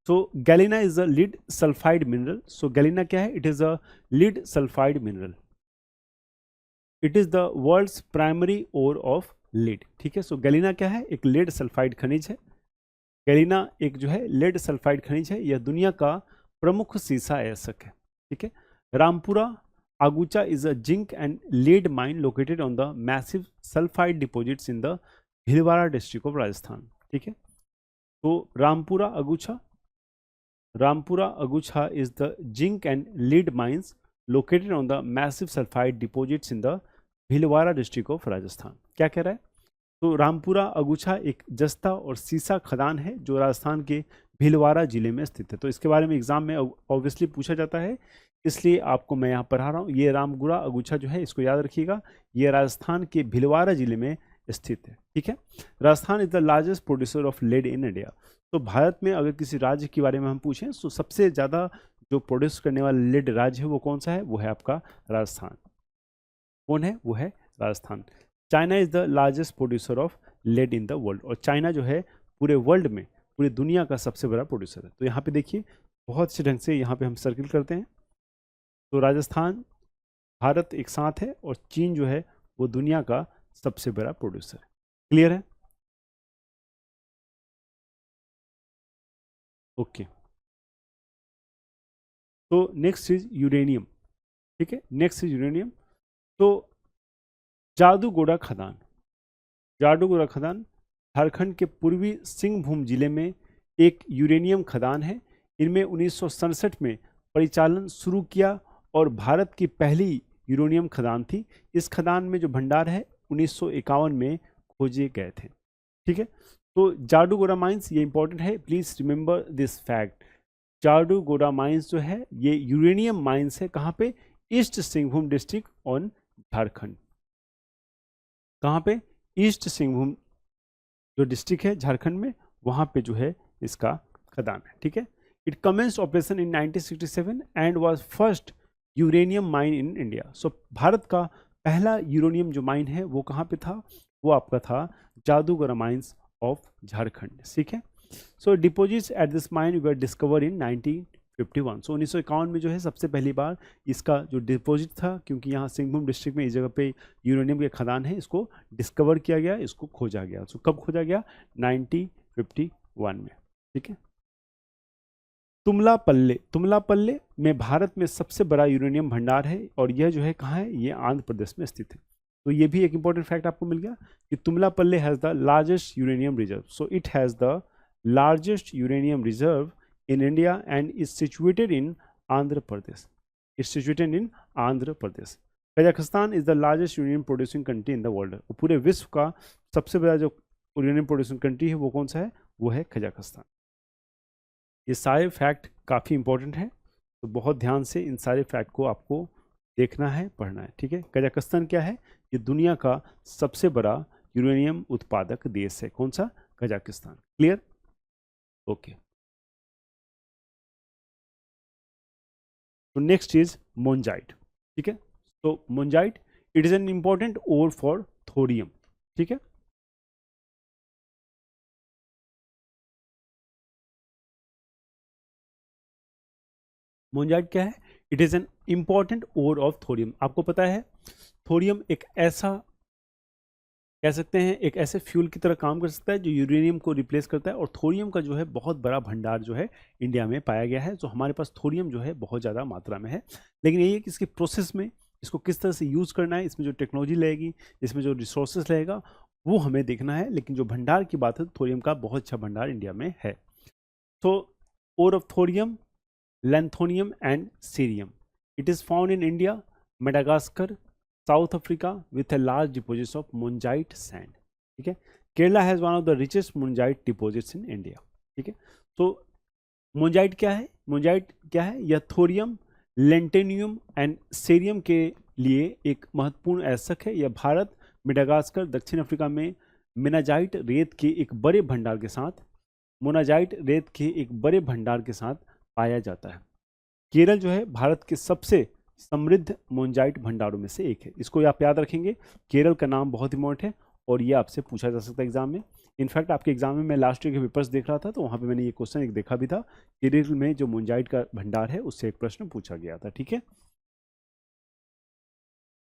So galena is a lead sulphide mineral. So galena क्या है, it is a lead sulphide mineral. It is the world's primary ore of lead. ठीक है, सो गैलिना क्या है, एक लेड सल्फाइड खनिज है। गैलिना एक जो है लेड सल्फाइड खनिज है, यह दुनिया का प्रमुख सीसा अयस्क है। ठीक है, Rampura Agucha is a zinc and lead mine located on the massive sulphide deposits in the Bhilwara district of Rajasthan. ठीक है, तो Rampura Agucha is the zinc and lead mines located on the massive sulfide deposits in the Bhilwara district of Rajasthan. क्या कह रहा है, तो रामपुरा अगुछा एक जस्ता और सीसा खदान है जो राजस्थान के भीलवाड़ा जिले में स्थित है। तो इसके बारे में एग्जाम में ऑब्वियसली पूछा जाता है, इसलिए आपको मैं यहाँ पढ़ा रहा हूँ। ये रामपुरा अगुछा जो है इसको याद रखिएगा, ये राजस्थान के भीलवाड़ा जिले में स्थित है। ठीक है, Rajasthan is the largest producer of lead in India. तो भारत में अगर किसी राज्य के बारे में हम पूछें तो सबसे ज़्यादा जो प्रोड्यूस करने वाला लेड राज्य है वो कौन सा है, वो है आपका राजस्थान। कौन है, वो है Rajasthan. China is the largest producer of lead in the world. और चाइना जो है पूरे वर्ल्ड में, पूरी दुनिया का सबसे बड़ा प्रोड्यूसर है। तो यहाँ पे देखिए बहुत अच्छे ढंग से यहाँ पे हम सर्किल करते हैं। तो राजस्थान, भारत एक साथ है और चीन जो है वो दुनिया का सबसे बड़ा प्रोड्यूसर है। क्लियर है, ओके। तो नेक्स्ट इज यूरेनियम। ठीक है, नेक्स्ट इज यूरेनियम। तो जादूगोड़ा खदान, जादूगोड़ा खदान झारखंड के पूर्वी सिंहभूम जिले में एक यूरेनियम खदान है। इनमें 1967 में परिचालन शुरू किया और भारत की पहली यूरेनियम खदान थी। इस खदान में जो भंडार है 1951 में खोजे गए थे। ठीक है, तो जादूगोड़ा माइंस, ये इंपॉर्टेंट है, please remember this fact. Jaduguda mines जो है ये यूरेनियम माइंस है। कहाँ पे, east Singhbhum district on Jharkhand. कहाँ पे, ईस्ट सिंहभूम जो डिस्ट्रिक्ट है झारखंड में, वहाँ पे जो है इसका खदान है। ठीक है, it commenced operation in 1967 and was first uranium mine in India. So Bharat का पहला यूरेनियम जो माइन है वो कहाँ पे था, वो आपका था जादूगोड़ा माइंस ऑफ झारखंड। ठीक है, so deposits at this mine were discover in 1951। So 1951 में जो है सबसे पहली बार इसका जो डिपोजिट था, क्योंकि यहाँ सिंहभूम डिस्ट्रिक्ट में इस जगह पे यूरेनियम के खदान है, इसको डिस्कवर किया गया, इसको खोजा गया। सो कब खोजा गया, 1951 में। ठीक है, तुमलापल्ले में भारत में सबसे बड़ा यूरेनियम भंडार है और यह जो है कहाँ है, ये आंध्र प्रदेश में स्थित है। तो ये भी एक इंपॉर्टेंट फैक्ट आपको मिल गया कि Tummalapalle has the largest uranium reserve. So it has the largest uranium reserve in India and is situated in Andhra Pradesh. It's situated in Andhra Pradesh. Kazakhstan is the largest uranium producing country in the world. पूरे विश्व का सबसे बड़ा जो uranium producing country है वो कौन सा है, वो है कजाकिस्तान। ये सारे फैक्ट काफ़ी इंपॉर्टेंट है, तो बहुत ध्यान से इन सारे फैक्ट को आपको देखना है, पढ़ना है, ठीक है। कजाकिस्तान क्या है? ये दुनिया का सबसे बड़ा यूरेनियम उत्पादक देश है। कौन सा? कजाकिस्तान। क्लियर? ओके। तो नेक्स्ट इज मोन्जाइट, ठीक है। तो monazite it is an important ore for thorium, ठीक है। मोन्जाइट क्या है? It is an important ore of thorium. आपको पता है थोरियम एक ऐसा, कह सकते हैं एक ऐसे फ्यूल की तरह काम कर सकता है जो यूरेनियम को रिप्लेस करता है, और थोरियम का जो है बहुत बड़ा भंडार जो है इंडिया में पाया गया है। तो हमारे पास थोरियम जो है बहुत ज़्यादा मात्रा में है, लेकिन यही है कि इसके प्रोसेस में इसको किस तरह से यूज़ करना है, इसमें जो टेक्नोलॉजी लगेगी, इसमें जो रिसोर्सेज लगेगा, वो हमें देखना है। लेकिन जो भंडार की बात है, थोरियम का बहुत अच्छा भंडार इंडिया में है। तो ore of thorium, lanthanum and cerium, it is found in India, Madagascar, South Africa with a large deposits of monzite sand, ठीक है। Kerala has one of the richest monazite deposits in India, ठीक है। तो मोन्जाइट क्या है? मोन्जाइट क्या है? यह थोरियम, लेंटेनियम एंड सेरियम के लिए एक महत्वपूर्ण ऐसक है। यह भारत, मेडागास्कर, दक्षिण अफ्रीका में मोनाजाइट रेत के एक बड़े भंडार के साथ पाया जाता है। केरल जो है भारत के सबसे समृद्ध मोन्जाइट भंडारों में से एक है। इसको आप याद रखेंगे, केरल का नाम बहुत इंपॉर्टेंट है और ये आपसे पूछा जा सकता है एग्जाम में। इनफैक्ट आपके एग्जाम में मैं लास्ट ईयर के पेपर्स देख रहा था, तो वहाँ पे मैंने ये क्वेश्चन एक देखा भी था, केरल में जो मोन्जाइट का भंडार है उससे एक प्रश्न पूछा गया था, ठीक है।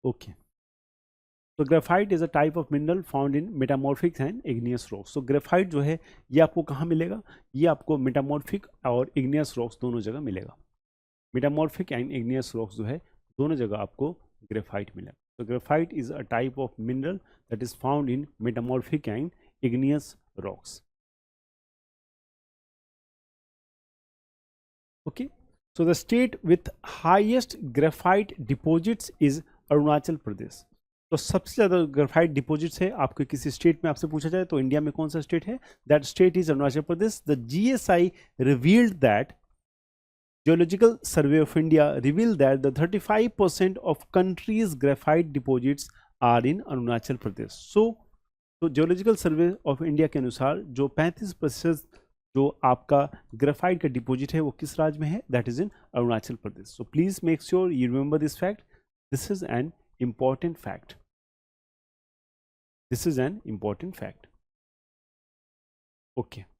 ओके। तो graphite is a type of mineral found in metamorphic and igneous rocks. तो ग्रेफाइट जो है ये आपको कहाँ मिलेगा? ये आपको मेटामॉर्फिक और इग्नियस रॉक्स दोनों जगह मिलेगा। मेटामॉर्फिक एंड इग्नियस रॉक्स जो है दोनों जगह आपको ग्रेफाइट मिलेगा। तो graphite is a type of mineral that is found in metamorphic and igneous rocks. Okay. So the state with highest graphite deposits is Arunachal Pradesh. तो सबसे ज़्यादा ग्रेफाइट डिपॉजिट्स है आपके किसी स्टेट में आपसे पूछा जाए तो इंडिया में कौन सा स्टेट है? That state is Arunachal Pradesh. The GSI revealed that Geological Survey of India revealed that the 35% of country's graphite deposits are in Arunachal Pradesh. तो Geological Survey of India के अनुसार जो 35% जो आपका ग्रेफाइट का डिपॉजिट है वो किस राज्य में है? That is in Arunachal Pradesh. So please make sure you remember this fact. This is an important fact. This is an important fact. Okay.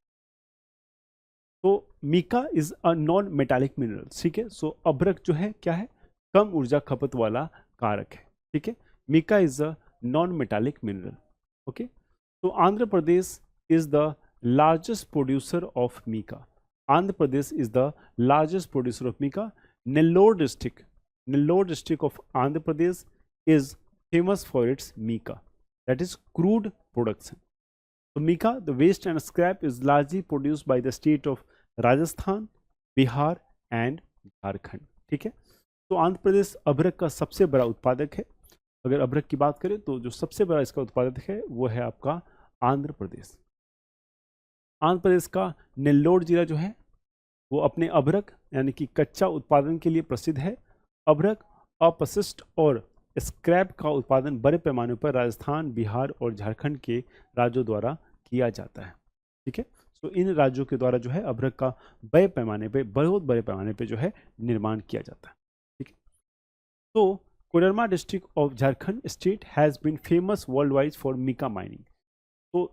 तो mica is a non metallic mineral, ठीक है। सो अभ्रक जो है क्या है? कम ऊर्जा खपत वाला कारक है, ठीक है। Mica is a non metallic mineral. Okay. तो Andhra Pradesh is the largest producer of mica. Andhra Pradesh is the largest producer of mica. Nellore district of Andhra Pradesh is famous for its mica, that is crude production. So mica, the waste and scrap is largely produced by the state of Rajasthan, Bihar and Jharkhand, ठीक है। तो आंध्र प्रदेश अभ्रक का सबसे बड़ा उत्पादक है। अगर अभ्रक की बात करें तो जो सबसे बड़ा इसका उत्पादक है वो है आपका आंध्र प्रदेश। आंध्र प्रदेश का नेल्लोर जिला जो है वो अपने अभ्रक यानी कि कच्चा उत्पादन के लिए प्रसिद्ध है। अभ्रक, अपशिष्ट और स्क्रैप का उत्पादन बड़े पैमाने पर राजस्थान, बिहार और झारखंड के राज्यों द्वारा किया जाता है, ठीक है। तो इन राज्यों के द्वारा जो है अभ्रक का बड़े पैमाने पे, बहुत बड़े पैमाने पे जो है निर्माण किया जाता है, ठीक है। तो Koderma district of Jharkhand state has been famous worldwide for mica mining. तो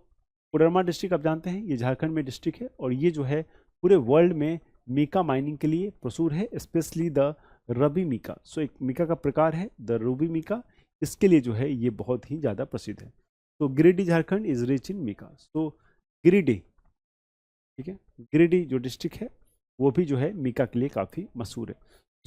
कोडरमा डिस्ट्रिक्ट आप जानते हैं ये झारखंड में डिस्ट्रिक्ट है और ये जो है पूरे वर्ल्ड में मीका माइनिंग के लिए प्रचुर है, स्पेशली द रबी मीका। सो एक मीका का प्रकार है द रूबी मीका, इसके लिए जो है ये बहुत ही ज़्यादा प्रसिद्ध है। तो Giridih Jharkhand is rich in mica. तो गिरिडीह, ठीक है, गिरिडीह जो डिस्ट्रिक्ट है वो भी जो है मीका के लिए काफ़ी मशहूर है।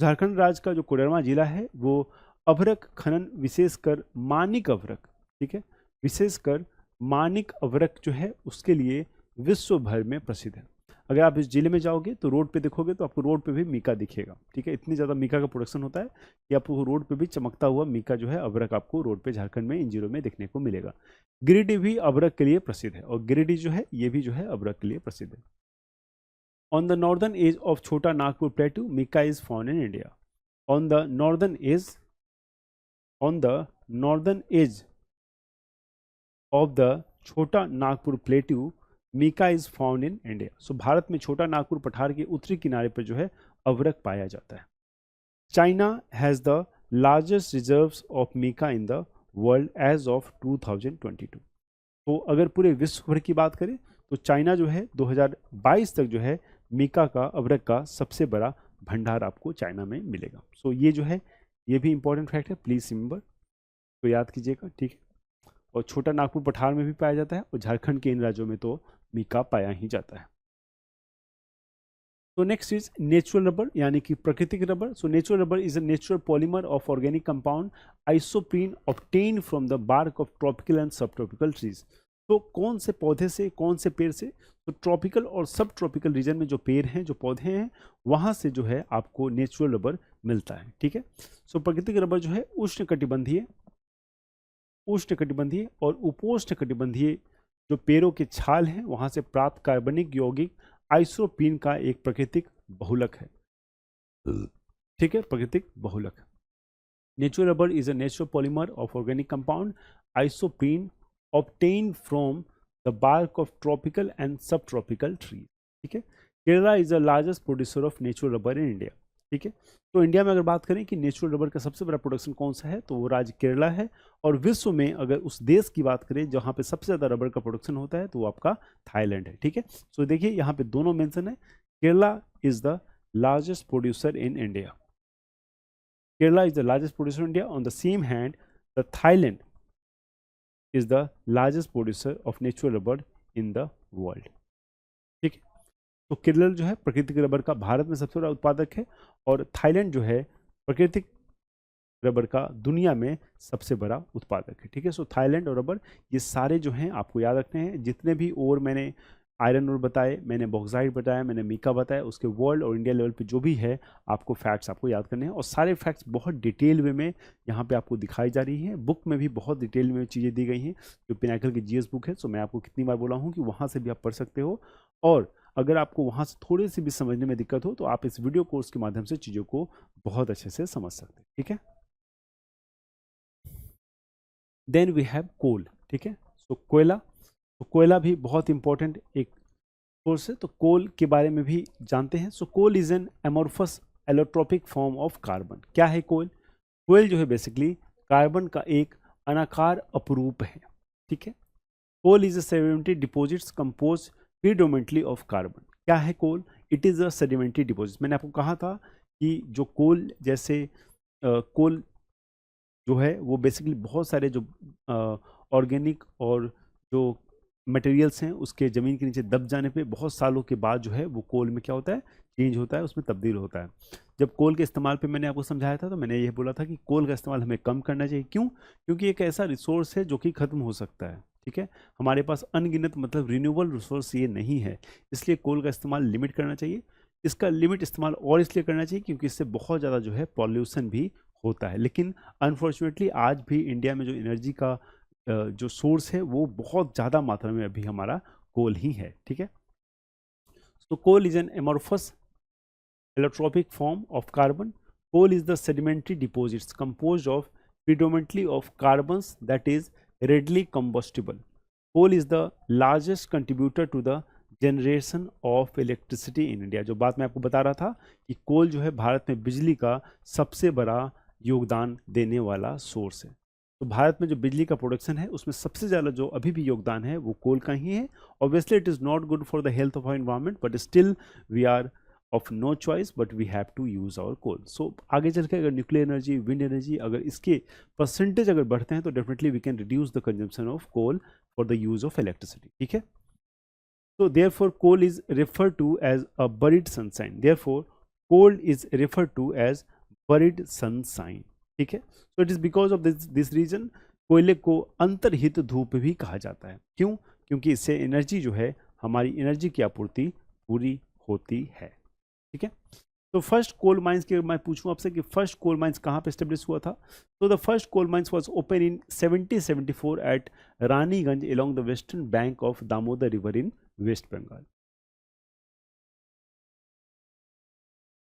झारखंड राज्य का जो कोडरमा जिला है वो अभ्रक खनन, विशेषकर मानिक अभ्रक, ठीक है, विशेषकर मानिक अभ्रक जो है उसके लिए विश्व भर में प्रसिद्ध है। अगर आप इस जिले में जाओगे तो रोड पे देखोगे तो आपको रोड पे भी मीका दिखेगा, ठीक है। इतनी ज़्यादा मीका का प्रोडक्शन होता है कि आपको रोड पे भी चमकता हुआ मीका जो है अभ्रक आपको रोड पे झारखंड में इन जिलों में देखने को मिलेगा। गिरिडीह भी अभ्रक के लिए प्रसिद्ध है और गिरिडीह जो है ये भी जो है अभ्रक के लिए प्रसिद्ध है। On the northern edge of Chota Nagpur Plateau, mica is found in India. On the northern edge of the Chota Nagpur Plateau, mica is found in India. So Bharat में छोटा नागपुर पठार के उत्तरी किनारे पर जो है अवरक पाया जाता है. China has the largest reserves of mica in the world as of 2022. तो अगर पूरे विश्व भर की बात करें तो चाइना जो है 2022 तक जो है मिका का अवरक का सबसे बड़ा भंडार आपको चाइना में मिलेगा. सो ये जो है ये भी इंपॉर्टेंट फैक्ट है, प्लीज रिमेंबर, तो याद कीजिएगा, ठीक है. और छोटा नागपुर पठार में भी पाया जाता है और झारखंड के इन राज्यों में तो मिका पाया ही जाता है. तो नेक्स्ट इज नेचुरल रबर यानी कि प्राकृतिक rubber. So natural rubber is a natural polymer of organic compound isoprene obtain from the bark of tropical and subtropical trees. तो कौन से पौधे से, कौन से पेड़ से? तो ट्रॉपिकल और सब ट्रॉपिकल रीजन में जो पेड़ हैं, जो पौधे हैं, वहाँ से जो है आपको नेचुरल रबर मिलता है, ठीक है. सो प्राकृतिक रबर जो है उष्णकटिबंधीय और उपोष्णकटिबंधीय जो पेड़ों के छाल हैं वहाँ से प्राप्त कार्बनिक यौगिक आइसोप्रीन का एक प्राकृतिक बहुलक है, ठीक है, प्राकृतिक बहुलक. Natural rubber is a natural polymer of organic compound isoprene obtained from the bark of tropical and subtropical trees. ठीक है. Kerala is the largest producer of natural rubber in India. ठीक है. तो इंडिया में अगर बात करें कि नेचुरल रबर का सबसे बड़ा प्रोडक्शन कौन सा है, तो वो राज्य केरला है. और विश्व में अगर उस देश की बात करें जहाँ पे सबसे ज़्यादा रबर का प्रोडक्शन होता है तो वो आपका थाईलैंड है. ठीक है. सो देखिए यहाँ पे दोनों मेंशन है. Kerala is the largest producer in India. Kerala is the largest producer in India. On the same hand the Thailand is the largest producer of natural rubber in the world. ठीक है. तो केरल जो है प्राकृतिक रबर का भारत में सबसे बड़ा उत्पादक है और थाईलैंड जो है प्राकृतिक रबर का दुनिया में सबसे बड़ा उत्पादक है. ठीक है. सो थाईलैंड और रबर ये सारे जो हैं आपको याद रखने हैं. जितने भी और मैंने आयरन और बताए, मैंने बॉक्साइट बताया, मैंने मिका बताया, उसके वर्ल्ड और इंडिया लेवल पे जो भी है आपको फैक्ट्स आपको याद करने हैं. और सारे फैक्ट्स बहुत डिटेल वे में यहाँ पे आपको दिखाई जा रही हैं. बुक में भी बहुत डिटेल में चीज़ें दी गई हैं जो पिनाकल की जीएस बुक है. सो मैं आपको कितनी बार बोला हूँ कि वहाँ से भी आप पढ़ सकते हो. और अगर आपको वहाँ से थोड़ी सी भी समझने में दिक्कत हो तो आप इस वीडियो कोर्स के माध्यम से चीज़ों को बहुत अच्छे से समझ सकते हैं. ठीक है. देन वी हैव कोल. ठीक है. सो कोयला. तो कोयला भी बहुत इंपॉर्टेंट एक सोर्स है. तो कोल के बारे में भी जानते हैं. So coal is an amorphous allotropic form of carbon. क्या है कोल? कोयल जो है बेसिकली कार्बन का एक अनाकार अपरूप है. ठीक है. Coal is a sedimentary deposits compose predominantly of carbon. क्या है coal? It is a sedimentary deposit. मैंने आपको कहा था कि जो कोल जैसे कोल जो है वो बेसिकली बहुत सारे जो ऑर्गेनिक और जो मटेरियल्स हैं उसके ज़मीन के नीचे दब जाने पे बहुत सालों के बाद जो है वो कोल में क्या होता है, चेंज होता है, उसमें तब्दील होता है. जब कोल के इस्तेमाल पे मैंने आपको समझाया था तो मैंने ये बोला था कि कोल का इस्तेमाल हमें कम करना चाहिए. क्यों? क्योंकि एक ऐसा रिसोर्स है जो कि ख़त्म हो सकता है. ठीक है. हमारे पास अनगिनत मतलब रिन्यूएबल रिसोर्स ये नहीं है, इसलिए कोल का इस्तेमाल लिमिट करना चाहिए. इसका लिमिट इस्तेमाल और इसलिए करना चाहिए क्योंकि इससे बहुत ज़्यादा जो है पॉल्यूशन भी होता है. लेकिन अनफॉर्चुनेटली आज भी इंडिया में जो एनर्जी का जो सोर्स है वो बहुत ज़्यादा मात्रा में अभी हमारा कोल ही है. ठीक है. So coal is an amorphous allotropic form of carbon. Coal is the sedimentary deposits composed of predominantly of carbons that is readily combustible. Coal is the largest contributor to the generation of electricity in India. जो बात मैं आपको बता रहा था कि कोल जो है भारत में बिजली का सबसे बड़ा योगदान देने वाला सोर्स है. तो भारत में जो बिजली का प्रोडक्शन है उसमें सबसे ज़्यादा जो अभी भी योगदान है वो कोल का ही है. Obviously it is not good for the health of our environment but still we are of no choice but we have to use our coal. So आगे चल के अगर न्यूक्लियर एनर्जी, विंड एनर्जी, अगर इसके परसेंटेज अगर बढ़ते हैं तो definitely we can reduce the consumption of coal for the use of electricity. ठीक है. So therefore coal is referred to as a buried sunshine. Therefore coal is referred to as buried sunshine. ठीक है. So it is because of this reason कोयले को अंतर्हित धूप भी कहा जाता है. क्यों? क्योंकि इससे एनर्जी जो है हमारी एनर्जी की आपूर्ति पूरी होती है. ठीक है. तो फर्स्ट कोल माइंस के मैं पूछूं आपसे कि फर्स्ट कोल माइंस कहाँ पे एस्टेब्लिश हुआ था. तो the first coal mines was open in 1774 at Raniganj along the western bank of Damodar river in West Bengal.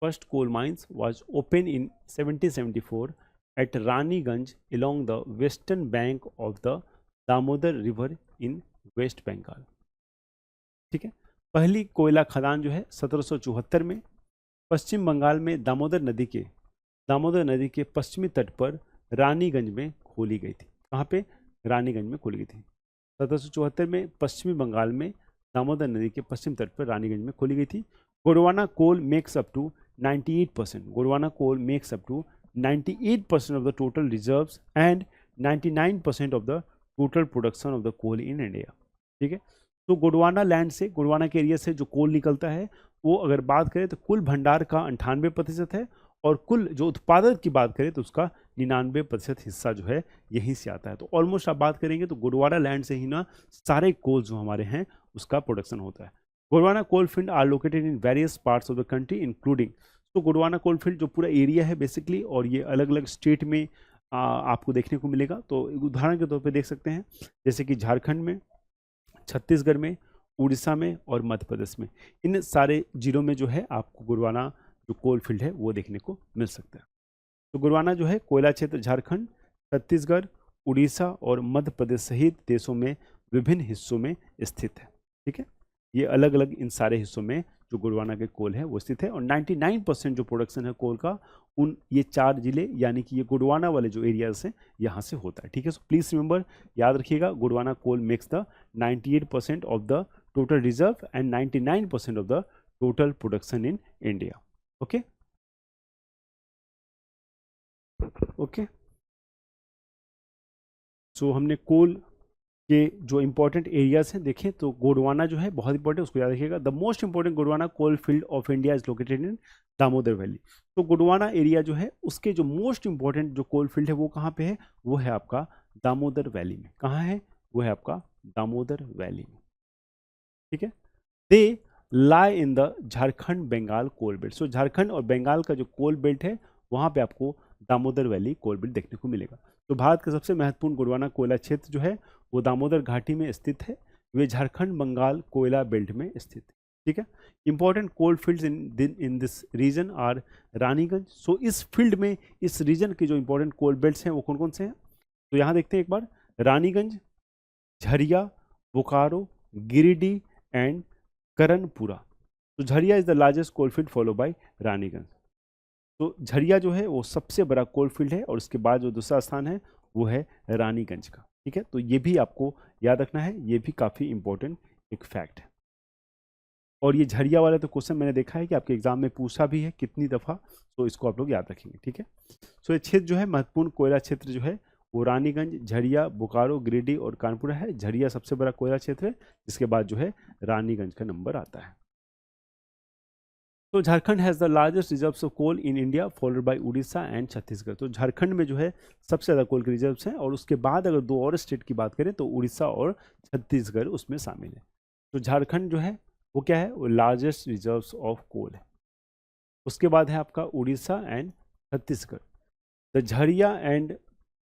first coal mines was opened in 1774 at Raniganj along the western bank of the Damodar river in West Bengal. ठीक है, पहली कोयला खदान जो है 1774 में पश्चिम बंगाल में दामोदर नदी के पश्चिमी तट पर रानीगंज में खोली गई थी। कहाँ पे? रानीगंज में खोली गई थी। 1774 में पश्चिमी बंगाल में दामोदर नदी के पश्चिम तट पर रानीगंज में खोली गई थी। Gondwana coal makes up to 98%। Gondwana coal makes up to 98% of the total reserves and 99% of the total production of the coal in India. ठीक है, तो गोंडवाना लैंड से, गोंडवाना के एरिया से जो कोल निकलता है वो अगर बात करें तो कुल भंडार का 98% है, और कुल जो उत्पादन की बात करें तो उसका 99% हिस्सा जो है यहीं से आता है। तो ऑलमोस्ट आप बात करेंगे तो गोंडवाना लैंड से ही ना सारे कोल जो हमारे हैं उसका प्रोडक्शन होता है। Gondwana coal field are located in various parts of the country including, तो गोंडवाना कोल फील्ड जो पूरा एरिया है बेसिकली, और ये अलग अलग स्टेट में आपको देखने को मिलेगा। तो उदाहरण के तौर पे देख सकते हैं जैसे कि झारखंड में, छत्तीसगढ़ में, उड़ीसा में और मध्य प्रदेश में, इन सारे जिलों में जो है आपको गोंडवाना जो कोल फील्ड है वो देखने को मिल सकता है। तो गोंडवाना जो है कोयला क्षेत्र झारखंड, छत्तीसगढ़, उड़ीसा और मध्य प्रदेश सहित देशों में विभिन्न हिस्सों में स्थित है। ठीक है, ये अलग अलग इन सारे हिस्सों में जो गोंडवाना के कोल है वो स्थित है, और 99% जो प्रोडक्शन है कोल का उन ये 4 जिले यानी कि ये गोंडवाना वाले जो एरियाज हैं यहाँ से होता है। ठीक है, सो प्लीज रिमेंबर, याद रखिएगा, Gondwana coal makes the 98% of the total reserve and 99% of the total production in India. Okay okay, so हमने कोल के जो इंपॉर्टेंट एरियाज हैं देखें, तो गोंडवाना जो है बहुत इंपॉर्टेंट, उसको याद रखिएगा। The most important Gondwana coal field of India is located in Damodar valley. तो गोंडवाना एरिया जो है उसके जो मोस्ट इंपॉर्टेंट जो कोल फील्ड है वो कहाँ पे है? वो है आपका दामोदर वैली में। कहाँ है? वो है आपका दामोदर वैली में। ठीक है, they lie in the Jharkhand Bengal coal belt. So Jharkhand और बंगाल का जो कोल बेल्ट है वहाँ पे आपको दामोदर वैली कोल बेल्ट देखने को मिलेगा। तो भारत का सबसे महत्वपूर्ण गोंडवाना कोयला क्षेत्र जो है वो दामोदर घाटी में स्थित है। वे झारखंड बंगाल कोयला बेल्ट में स्थित है। ठीक है, important coal fields in this region are Raniganj. So इस फील्ड में, इस रीजन के जो इंपॉर्टेंट कोल बेल्ट्स हैं वो कौन कौन से हैं? तो यहाँ देखते हैं एक बार, रानीगंज, झरिया, बोकारो, गिरिडीह एंड करणपुरा। तो Jharia is the largest coal field follow by Raniganj. तो झरिया जो है वो सबसे बड़ा कोल फील्ड है, और उसके बाद जो दूसरा स्थान है वो है रानीगंज का। ठीक है, तो ये भी आपको याद रखना है, ये भी काफ़ी इंपॉर्टेंट एक फैक्ट है। और ये झरिया वाला तो क्वेश्चन मैंने देखा है कि आपके एग्जाम में पूछा भी है कितनी दफ़ा, तो इसको आप लोग याद रखेंगे। ठीक है, सो ये क्षेत्र जो है महत्वपूर्ण कोयला क्षेत्र जो है वो रानीगंज, झरिया, बोकारो, गिरिडीह और कानपुरा है। झरिया सबसे बड़ा कोयला क्षेत्र है, जिसके बाद जो है रानीगंज का नंबर आता है। तो Jharkhand has the largest reserves of coal in India followed by Orissa and Chhattisgarh. तो झारखंड में जो है सबसे ज़्यादा कोल के रिजर्व्स हैं, और उसके बाद अगर 2 और स्टेट की बात करें तो उड़ीसा और छत्तीसगढ़ उसमें शामिल है। तो झारखंड जो है वो क्या है? वो लार्जेस्ट रिजर्व्स ऑफ कोल है। उसके बाद है आपका Orissa and Chhattisgarh. The Jharia and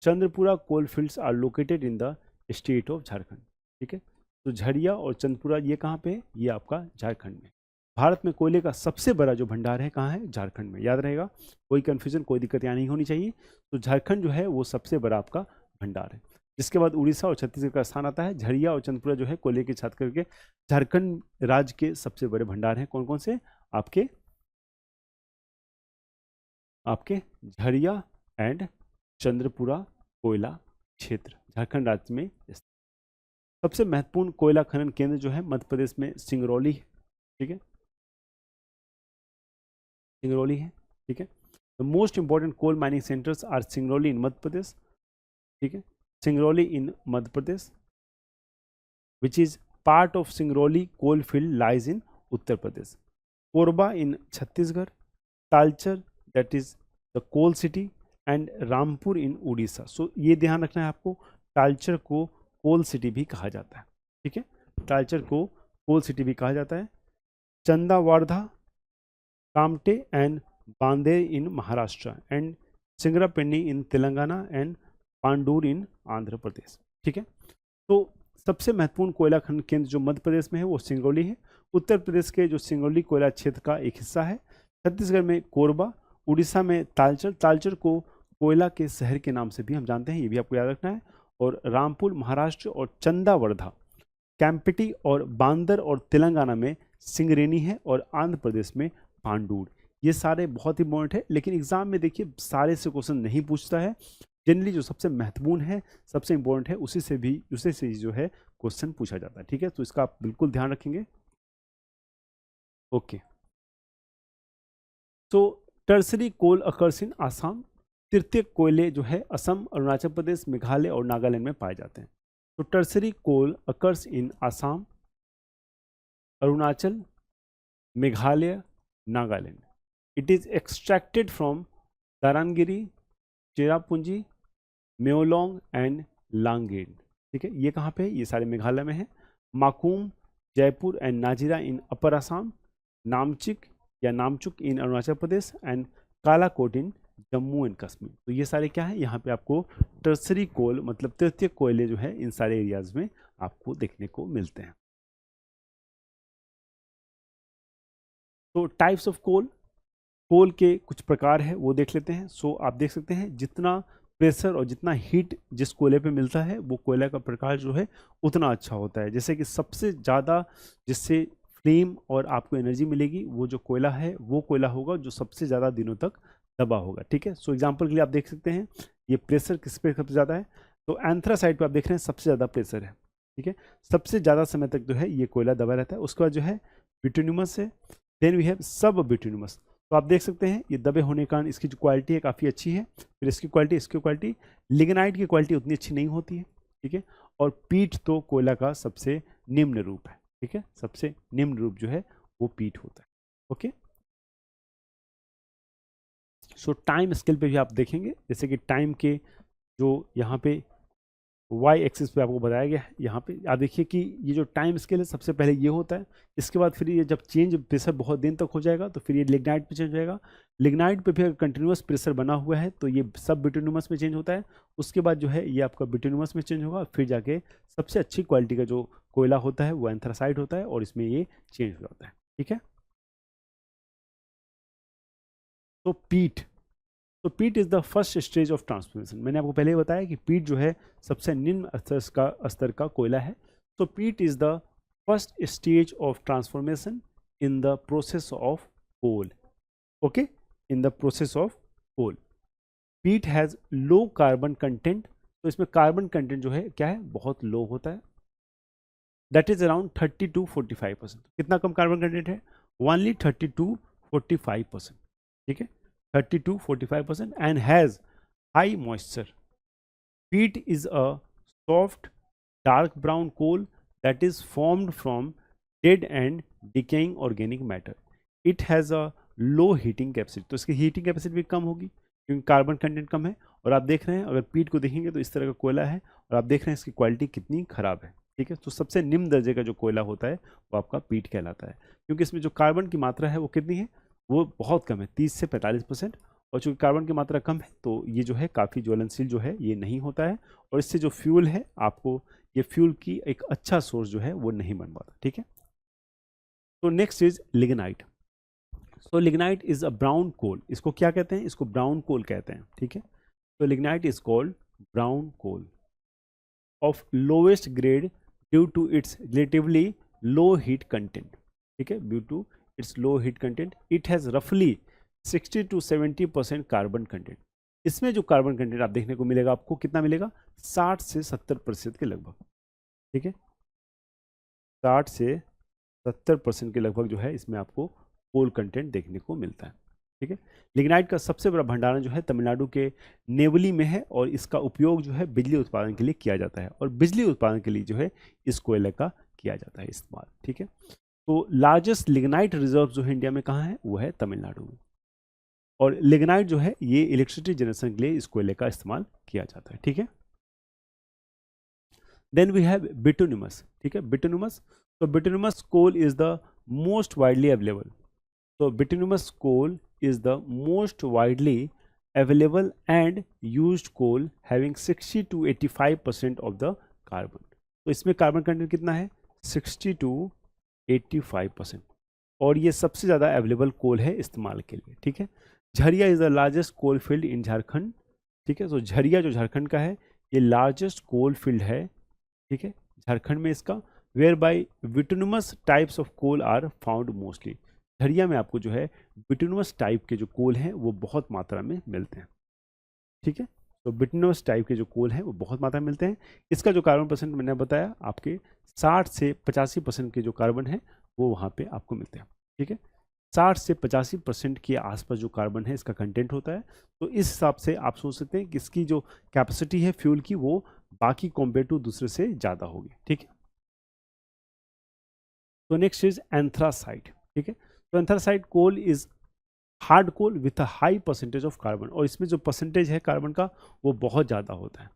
Chandrapura coal fields are located in the state of Jharkhand. ठीक है, तो झरिया और चंद्रपुरा ये कहाँ पे है? ये आपका झारखंड में। भारत में कोयले का सबसे बड़ा जो भंडार है कहाँ है? झारखंड में। याद रहेगा, कोई कन्फ्यूजन, कोई दिक्कत यहाँ नहीं होनी चाहिए। तो झारखंड जो है वो सबसे बड़ा आपका भंडार है। जिसके बाद उड़ीसा और छत्तीसगढ़ का स्थान आता है। झरिया और चंद्रपुरा जो है कोयले के छत करके झारखंड राज्य के सबसे बड़े भंडार हैं। कौन कौन से? आपके झरिया एंड चंद्रपुरा कोयला क्षेत्र झारखंड राज्य में। सबसे महत्वपूर्ण कोयला खनन केंद्र जो है मध्य प्रदेश में सिंगरौली है। ठीक है, सिंगरौली है। ठीक है, the most important coal mining centres are Singrauli in Madhya Pradesh. ठीक है, Singrauli in Madhya Pradesh which is part of Singrauli coal field lies in Uttar Pradesh. Korba in Chhattisgarh, Talcher that is the coal city and Rampur in Orissa. So ये ध्यान रखना है आपको, तालचर को कोल सिटी भी कहा जाता है। ठीक है, तालचर को कोल सिटी भी कहा जाता है। Chandawardha, Kamptee and Bander in Maharashtra and Singareni in Telangana and Pandur in Andhra Pradesh. ठीक है, तो सबसे महत्वपूर्ण कोयला खनन केंद्र जो मध्य प्रदेश में है वो सिंगरौली है। उत्तर प्रदेश के जो सिंगरौली कोयला क्षेत्र का एक हिस्सा है। छत्तीसगढ़ में कोरबा, उड़ीसा में तालचर, तालचर को कोयला के शहर के नाम से भी हम जानते हैं, ये भी आपको याद रखना है। और रामपुर महाराष्ट्र और चंदावर्धा, कैंपटी और बांदर और तेलंगाना में सिंगरेनी है, और आंध्र प्रदेश में पांडुर। ये सारे बहुत इंपॉर्टेंट है, लेकिन एग्जाम में देखिए सारे से क्वेश्चन नहीं पूछता है, जनरली जो सबसे महत्वपूर्ण है, सबसे इंपॉर्टेंट है, उसी से जो है क्वेश्चन पूछा जाता है। ठीक है, तो इसका आप बिल्कुल ध्यान रखेंगे। ओके, तो tertiary coal occurs in Assam, तृतीयक कोयले जो है असम, अरुणाचल प्रदेश, मेघालय और नागालैंड में पाए जाते हैं। तो tertiary coal occurs in Assam, Arunachal, Meghalaya, Nagaland. It is extracted from Darangiri, Cherrapunji, Mawlong and Langrin. ठीक है, ये कहाँ पे है? ये सारे मेघालय में है। Makum, Jaipur and Nazira in upper Assam, Namchik या Namchuk in Arunachal Pradesh and Kalakot in Jammu and Kashmir. तो ये सारे क्या है, यहाँ पे आपको टर्सरी कोल मतलब तृतीयक कोयले जो है इन सारे एरियाज में आपको देखने को मिलते हैं। तो टाइप्स ऑफ कोल, कोल के कुछ प्रकार है वो देख लेते हैं। सो आप देख सकते हैं जितना प्रेशर और जितना हीट जिस कोयले पे मिलता है वो कोयला का प्रकार जो है उतना अच्छा होता है। जैसे कि सबसे ज़्यादा जिससे फ्लेम और आपको एनर्जी मिलेगी वो जो कोयला है वो कोयला होगा जो सबसे ज़्यादा दिनों तक दबा होगा। ठीक है, सो एग्जांपल के लिए आप देख सकते हैं ये प्रेशर किस पे सबसे ज़्यादा है, तो एंथ्रासाइट पे आप देख रहे हैं सबसे ज़्यादा प्रेशर है। ठीक है, सबसे ज़्यादा समय तक जो है ये कोयला दबा रहता है। उसके बाद जो है बिटुनिमस है, देन वी हैव सब बिटुनिमस। तो आप देख सकते हैं ये दबे होने के कारण इसकी जो क्वालिटी है काफ़ी अच्छी है। फिर इसकी क्वालिटी लिग्नाइट की क्वालिटी उतनी अच्छी नहीं होती है। ठीक है, और पीट तो कोयला का सबसे निम्न रूप है। ठीक है, सबसे निम्न रूप जो है वो पीट होता है। ओके, सो टाइम स्केल पे भी आप देखेंगे जैसे कि टाइम के जो यहाँ पे वाई एक्सिस पे आपको बताया गया है, यहाँ पे आप देखिए कि ये जो टाइम स्केल है सबसे पहले ये होता है। इसके बाद फिर ये जब चेंज प्रेशर बहुत दिन तक हो जाएगा तो फिर ये लिग्नाइट पे चेंज हो जाएगा। लिग्नाइट पे फिर कंटिन्यूस प्रेशर बना हुआ है तो ये सब बिटुनिमस में चेंज होता है। उसके बाद जो है ये आपका बिटुनिमस में चेंज होगा, फिर जाके सबसे अच्छी क्वालिटी का जो कोयला होता है वो एंथ्रासाइट होता है और इसमें ये चेंज हो जाता है। ठीक है, तो peat is the first stage of transformation. मैंने आपको पहले ही बताया कि पीट जो है सबसे निम्न स्तर का कोयला है। तो peat is the first stage of transformation in the process of coal. Okay, in the process of coal peat has low carbon content. तो इसमें कार्बन कंटेंट जो है क्या है, बहुत लो होता है। That is around 30 to 45%। कितना कम कार्बन कंटेंट है? Only 30 to 45%। ठीक है, 30 to 45% and has high moisture. Peat is a soft dark brown coal that is formed from dead and decaying organic matter. It has a low heating capacity. तो इसकी heating capacity भी कम होगी क्योंकि carbon content कम है। और आप देख रहे हैं अगर पीट को देखेंगे तो इस तरह का कोयला है और आप देख रहे हैं इसकी क्वालिटी कितनी खराब है। ठीक है, तो सबसे निम्न दर्जे का जो कोयला होता है वो आपका पीट कहलाता है क्योंकि इसमें जो कार्बन की मात्रा है वो कितनी है, वो बहुत कम है, 30 से 45%। और चूँकि कार्बन की मात्रा कम है तो ये जो है काफ़ी ज्वलनशील जो है ये नहीं होता है और इससे जो फ्यूल है आपको ये फ्यूल की एक अच्छा सोर्स जो है वो नहीं बन पाता। ठीक है, तो next is lignite. So lignite is a brown coal. इसको क्या कहते हैं? इसको ब्राउन कोल कहते हैं। ठीक है, तो lignite is called brown coal of lowest grade due to its relatively low heat content. ठीक है, due to its low heat content it has रफली 60 to 70% कार्बन कंटेंट। इसमें जो कार्बन कंटेंट आप देखने को मिलेगा आपको कितना मिलेगा? 60 से 70% के लगभग। ठीक है, 60 से 70% के लगभग जो है इसमें आपको कोल कंटेंट देखने को मिलता है। ठीक है, लिग्नाइट का सबसे बड़ा भंडारण जो है तमिलनाडु के नेवली में है और इसका उपयोग जो है बिजली उत्पादन के लिए किया जाता है और बिजली उत्पादन के लिए जो है इस कोयले का किया जाता है इस्तेमाल। ठीक है, तो लार्जेस्ट लिग्नाइट रिजर्व जो है इंडिया में कहाँ है? वो है तमिलनाडु में। और लिग्नाइट जो है ये इलेक्ट्रिसिटी जनरेशन के लिए इस कोयले का इस्तेमाल किया जाता है। ठीक है, देन वी हैव बिटुनिमस। ठीक है, बिटुनिमस, तो bituminous coal is the most widely available. तो bituminous coal is the most widely available and used coal having 60 to 85% of the carbon. तो इसमें कार्बन कंटेंट कितना है? 60 to 85%। और ये सबसे ज़्यादा अवेलेबल कोल है इस्तेमाल के लिए, ठीक है। Jharia is the largest coal field in Jharkhand, ठीक है। तो झरिया जो झारखंड का है ये लार्जेस्ट कोल फील्ड है, ठीक है, झारखंड में इसका। Where bituminous types of coal are found mostly, Jharia में आपको जो है विटोनमस टाइप के जो कोल हैं वो बहुत मात्रा में मिलते हैं, ठीक है। तो बिटुमिनस टाइप के जो कोल हैं वो बहुत मात्रा में मिलते हैं। इसका जो कार्बन परसेंट मैंने बताया आपके 60 से 85% के जो कार्बन है वो वहाँ पे आपको मिलते हैं, ठीक है। 60 से 85% के आसपास जो कार्बन है इसका कंटेंट होता है। तो इस हिसाब से आप सोच सकते हैं कि इसकी जो कैपेसिटी है फ्यूल की वो बाकी कॉम्पेयर टू दूसरे से ज़्यादा होगी, ठीक है। तो नेक्स्ट इज एंथ्रासाइट, ठीक है। तो anthracite coal is hard coal with a high percentage of carbon, और इसमें जो परसेंटेज है कार्बन का वो बहुत ज़्यादा होता है।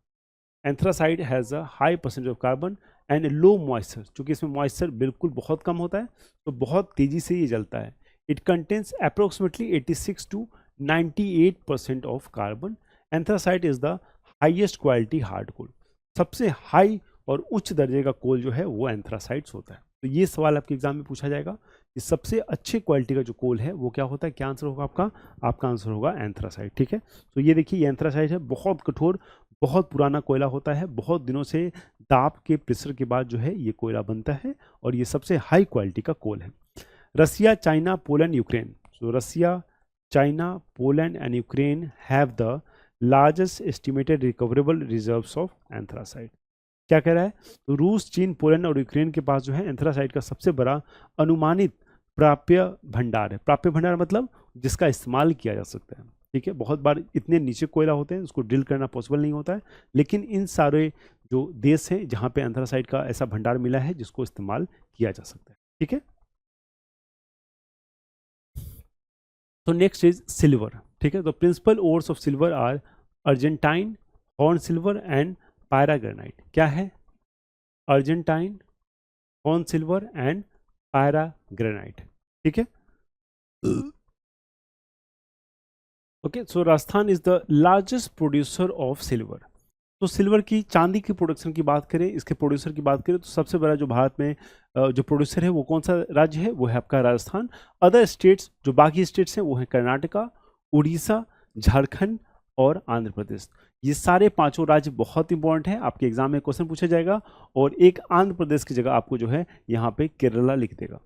Anthracite has a high percentage of carbon and low moisture, चूँकि इसमें मॉइस्चर बिल्कुल बहुत कम होता है तो बहुत तेज़ी से ये जलता है। It contains approximately 86 to 98% of carbon. Anthracite is the highest quality hard coal, सबसे हाई और उच्च दर्जे का कोल जो है वो एंथ्रासाइट्स होता है। तो ये सवाल आपके एग्जाम में पूछा जाएगा कि सबसे अच्छे क्वालिटी का जो कोल है वो क्या होता है, क्या आंसर होगा आपका, आपका आंसर होगा एंथ्रासाइट, ठीक है। तो ये देखिए ये एंथ्रासाइट है, बहुत कठोर बहुत पुराना कोयला होता है, बहुत दिनों से दाब के प्रेशर के बाद जो है ये कोयला बनता है और ये सबसे हाई क्वालिटी का कोल है। Russia, China, Poland, Ukraine, so Russia, China, Poland and Ukraine have the largest estimated recoverable reserves of anthracite. क्या कह रहा है, तो रूस, चीन, पोलैंड और यूक्रेन के पास जो है एंथ्रासाइट का सबसे बड़ा अनुमानित प्राप्य भंडार है। प्राप्य भंडार मतलब जिसका इस्तेमाल किया जा सकता है, ठीक है। बहुत बार इतने नीचे कोयला होते हैं उसको ड्रिल करना पॉसिबल नहीं होता है, लेकिन इन सारे जो देश हैं जहाँ पे एंथ्रासाइट का ऐसा भंडार मिला है जिसको इस्तेमाल किया जा सकता है, ठीक है। तो नेक्स्ट इज सिल्वर, ठीक है। तो principal ores of silver are argentite, horn silver and pyrargyrite. क्या है, argentite, horn silver and pyrargyrite, ठीक है। Okay, so Rajasthan is the largest producer of silver. तो सिल्वर की, चांदी की प्रोडक्शन की बात करें, इसके प्रोड्यूसर की बात करें तो सबसे बड़ा जो भारत में जो प्रोड्यूसर है वो कौन सा राज्य है, वो है आपका राजस्थान। अदर स्टेट्स जो बाकी स्टेट्स हैं वो है कर्नाटका, उड़ीसा, झारखंड और आंध्र प्रदेश। ये सारे पांचों राज्य बहुत इंपॉर्टेंट है, आपके एग्जाम में क्वेश्चन पूछा जाएगा और एक आंध्र प्रदेश की जगह आपको जो है यहाँ पे केरला लिख देगा।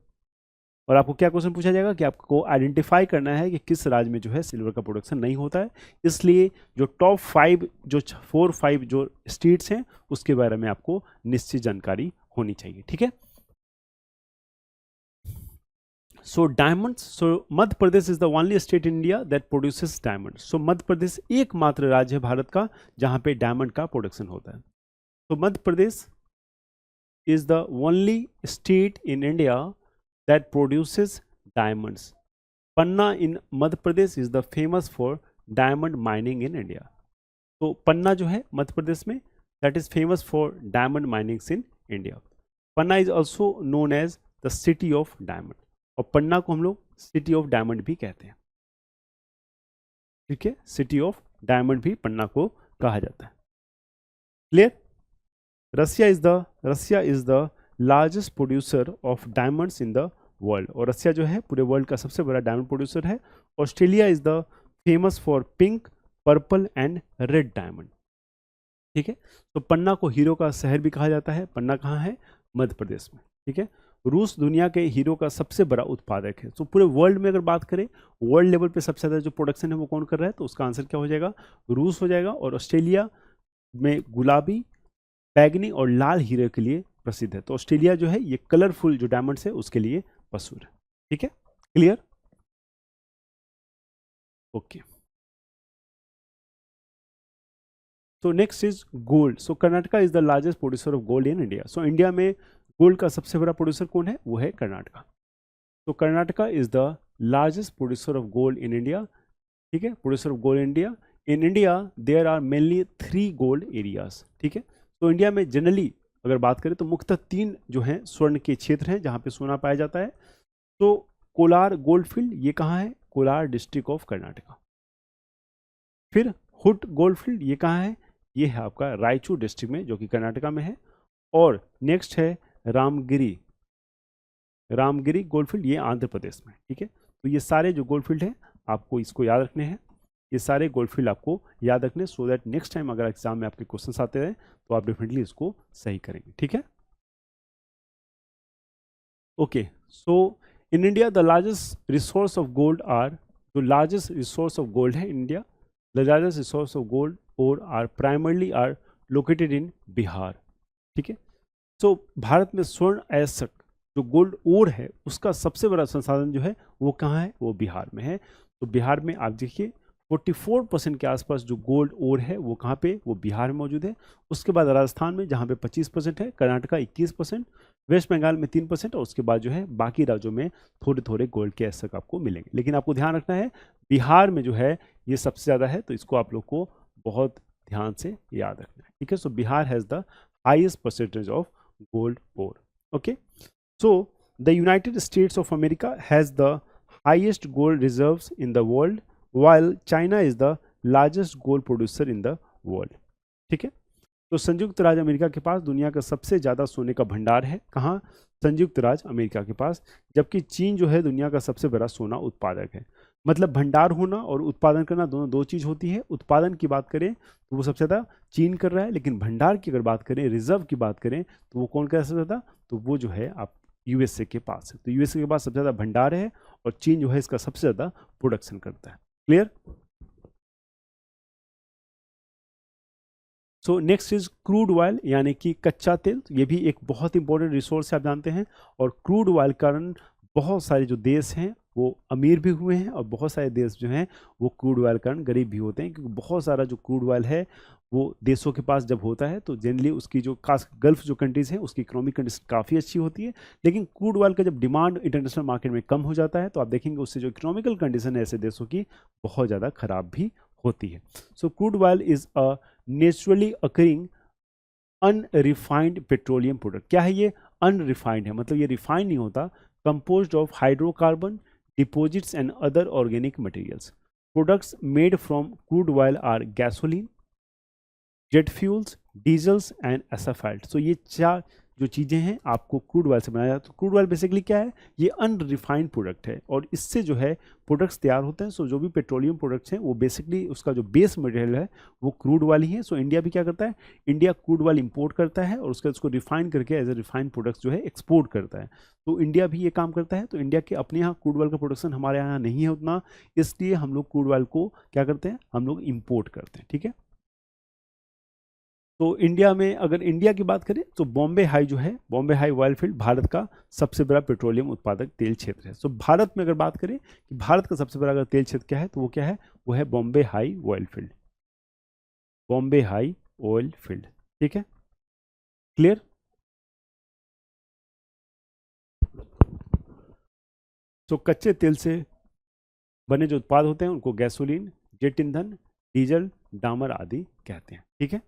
और आपको क्या क्वेश्चन पूछा जाएगा कि आपको आइडेंटिफाई करना है कि किस राज्य में जो है सिल्वर का प्रोडक्शन नहीं होता है। इसलिए जो टॉप 5 जो 4-5 जो स्टेट्स हैं उसके बारे में आपको निश्चित जानकारी होनी चाहिए, ठीक है। So diamonds, so Madhya Pradesh is the only state in India that produces diamond. So Madhya Pradesh एकमात्र राज्य है भारत का जहां पे डायमंड का प्रोडक्शन होता है। तो Madhya Pradesh is the only state in India that produces diamonds. Panna in Madhya Pradesh is the famous for diamond mining in India. तो पन्ना जो है मध्य प्रदेश में that is famous for diamond minings in India. Panna is also known as the city of diamond. और पन्ना को हम लोग city of diamond भी कहते हैं, ठीक है। city of diamond भी पन्ना को कहा जाता है, clear. Russia is the largest producer of diamonds in the world, और रसिया जो है पूरे वर्ल्ड का सबसे बड़ा डायमंड प्रोड्यूसर है। Australia is the famous for pink, purple and red diamond, ठीक है। तो पन्ना को हीरो का शहर भी कहा जाता है। पन्ना कहाँ है, मध्य प्रदेश में, ठीक है। रूस दुनिया के हीरो का सबसे बड़ा उत्पादक है। तो पूरे वर्ल्ड में अगर बात करें, वर्ल्ड लेवल पे सबसे ज़्यादा जो प्रोडक्शन है वो कौन कर रहा है, तो उसका आंसर क्या हो जाएगा, रूस हो जाएगा। और ऑस्ट्रेलिया में गुलाबी, बैगनी और लाल हीरे के लिए प्रसिद्ध है। तो ऑस्ट्रेलिया जो है ये कलरफुल जो डायमंड्स है उसके लिए मशहूर है, ठीक है, क्लियर, ओके। तो next is gold. So Karnataka is the largest producer of gold in India. So India में गोल्ड का सबसे बड़ा प्रोड्यूसर कौन है, वो है कर्नाटका। तो Karnataka is the largest producer of gold in India, ठीक है, producer of gold in India. In India there are mainly 3 gold areas, ठीक है। तो इंडिया में जनरली अगर बात करें तो मुख्यतः 3 जो हैं स्वर्ण के क्षेत्र हैं जहाँ पे सोना पाया जाता है। तो कोलार गोल्ड फील्ड ये कहाँ है, कोलार डिस्ट्रिक्ट ऑफ कर्नाटका। फिर हुट गोल्ड फील्ड ये कहाँ है, ये है आपका रायचूर डिस्ट्रिक्ट में जो कि कर्नाटका में है। और नेक्स्ट है रामगिरी रामगिरी गोल्डफील्ड ये आंध्र प्रदेश में, ठीक है। तो ये सारे जो गोल्डफील्ड हैं आपको इसको याद रखने हैं, ये सारे गोल्डफील्ड आपको याद रखने, सो दैट नेक्स्ट टाइम अगर एग्जाम में आपके क्वेश्चन आते हैं तो आप डेफिनेटली इसको सही करेंगे, ठीक है। Okay, so in India the largest resource of gold are, जो लार्जेस्ट रिसोर्स ऑफ गोल्ड है India, the largest resource of gold ore are primarily are located in Bihar, ठीक है। सो भारत में स्वर्ण ऐसक जो गोल्ड ओर है उसका सबसे बड़ा संसाधन जो है वो कहाँ है, वो बिहार में है। तो बिहार में आप देखिए 44% के आसपास जो गोल्ड ओर है वो कहाँ पे, वो बिहार में मौजूद है। उसके बाद राजस्थान में जहाँ पे 25% है, कर्नाटका 21%, वेस्ट बंगाल में 3% और उसके बाद जो है बाकी राज्यों में थोड़े थोड़े गोल्ड के ऐसक आपको मिलेंगे। लेकिन आपको ध्यान रखना है बिहार में जो है ये सबसे ज़्यादा है, तो इसको आप लोग को बहुत ध्यान से याद रखना है, ठीक है। So Bihar has the highest percentage of gold ore. Okay, so the United States of America has the highest gold reserves in the world, while China is the largest gold producer in the world. ठीक है, तो संयुक्त राज्य America के पास दुनिया का सबसे ज़्यादा सोने का भंडार है, कहाँ, संयुक्त राज्य अमेरिका के पास, जबकि चीन जो है दुनिया का सबसे बड़ा सोना उत्पादक है। मतलब भंडार होना और उत्पादन करना दोनों दो चीज़ होती है। उत्पादन की बात करें तो वो सबसे ज़्यादा चीन कर रहा है, लेकिन भंडार की अगर बात करें, रिजर्व की बात करें तो वो कौन कर सबसे ज़्यादा, तो वो जो है आप यूएसए के पास है। तो यूएसए के पास सबसे ज़्यादा भंडार है और चीन जो है इसका सबसे ज़्यादा प्रोडक्शन करता है। Clear. So next is crude oil, यानी कि कच्चा तेल। ये भी एक बहुत इंपॉर्टेंट रिसोर्स है, आप जानते हैं। और क्रूड ऑयल के कारण बहुत सारे जो देश हैं वो अमीर भी हुए हैं और बहुत सारे देश जो हैं वो क्रूड ऑयल के कारण गरीब भी होते हैं, क्योंकि बहुत सारा जो क्रूड ऑयल है वो देशों के पास जब होता है तो जनरली उसकी जो खास गल्फ जो कंट्रीज़ हैं उसकी इकोनॉमिक कंडीशन काफ़ी अच्छी होती है। लेकिन क्रूड ऑयल का जब डिमांड इंटरनेशनल मार्केट में कम हो जाता है तो आप देखेंगे उससे जो इकोनॉमिकल कंडीशन है ऐसे देशों की बहुत ज़्यादा खराब भी होती है। So crude oil is a naturally occurring unrefined petroleum product. क्या है ये, अनरिफाइंड है, मतलब ये रिफाइंड नहीं होता। Composed of hydrocarbon deposits and other organic materials. Products made from crude oil are gasoline, jet fuels, diesels and asphalt. So ये चार जो चीज़ें हैं आपको क्रूड ऑयल से बनाया जाता है। तो क्रूड ऑयल बेसिकली क्या है, ये अनरिफाइंड प्रोडक्ट है और इससे जो है प्रोडक्ट्स तैयार होते हैं। सो जो भी पेट्रोलियम प्रोडक्ट्स हैं वो बेसिकली उसका जो बेस मटेरियल है वो क्रूड ऑयल ही है। सो इंडिया भी क्या करता है, इंडिया क्रूड ऑयल इंपोर्ट करता है और उसके उसको रिफाइन करके एज ए रिफाइंड प्रोडक्ट्स जो है एक्सपोर्ट करता है। तो इंडिया भी ये काम करता है। तो इंडिया के अपने यहाँ क्रूड ऑयल का प्रोडक्शन हमारे यहाँ नहीं है उतना, इसलिए हम लोग क्रूड ऑयल को क्या करते हैं, हम लोग इम्पोर्ट करते हैं, ठीक है। तो इंडिया में अगर इंडिया की बात करें तो बॉम्बे हाई जो है, Bombay high oil field Bharat का सबसे बड़ा पेट्रोलियम उत्पादक तेल क्षेत्र है। सो भारत में अगर बात करें कि भारत का सबसे बड़ा अगर तेल क्षेत्र क्या है तो वो क्या है, वो है Bombay high oil field, Bombay high oil field, ठीक है। क्लियर। तो कच्चे तेल से बने जो उत्पाद होते हैं उनको गैसोलीन, जेट ईंधन, डीजल, डामर आदि कहते हैं, ठीक है।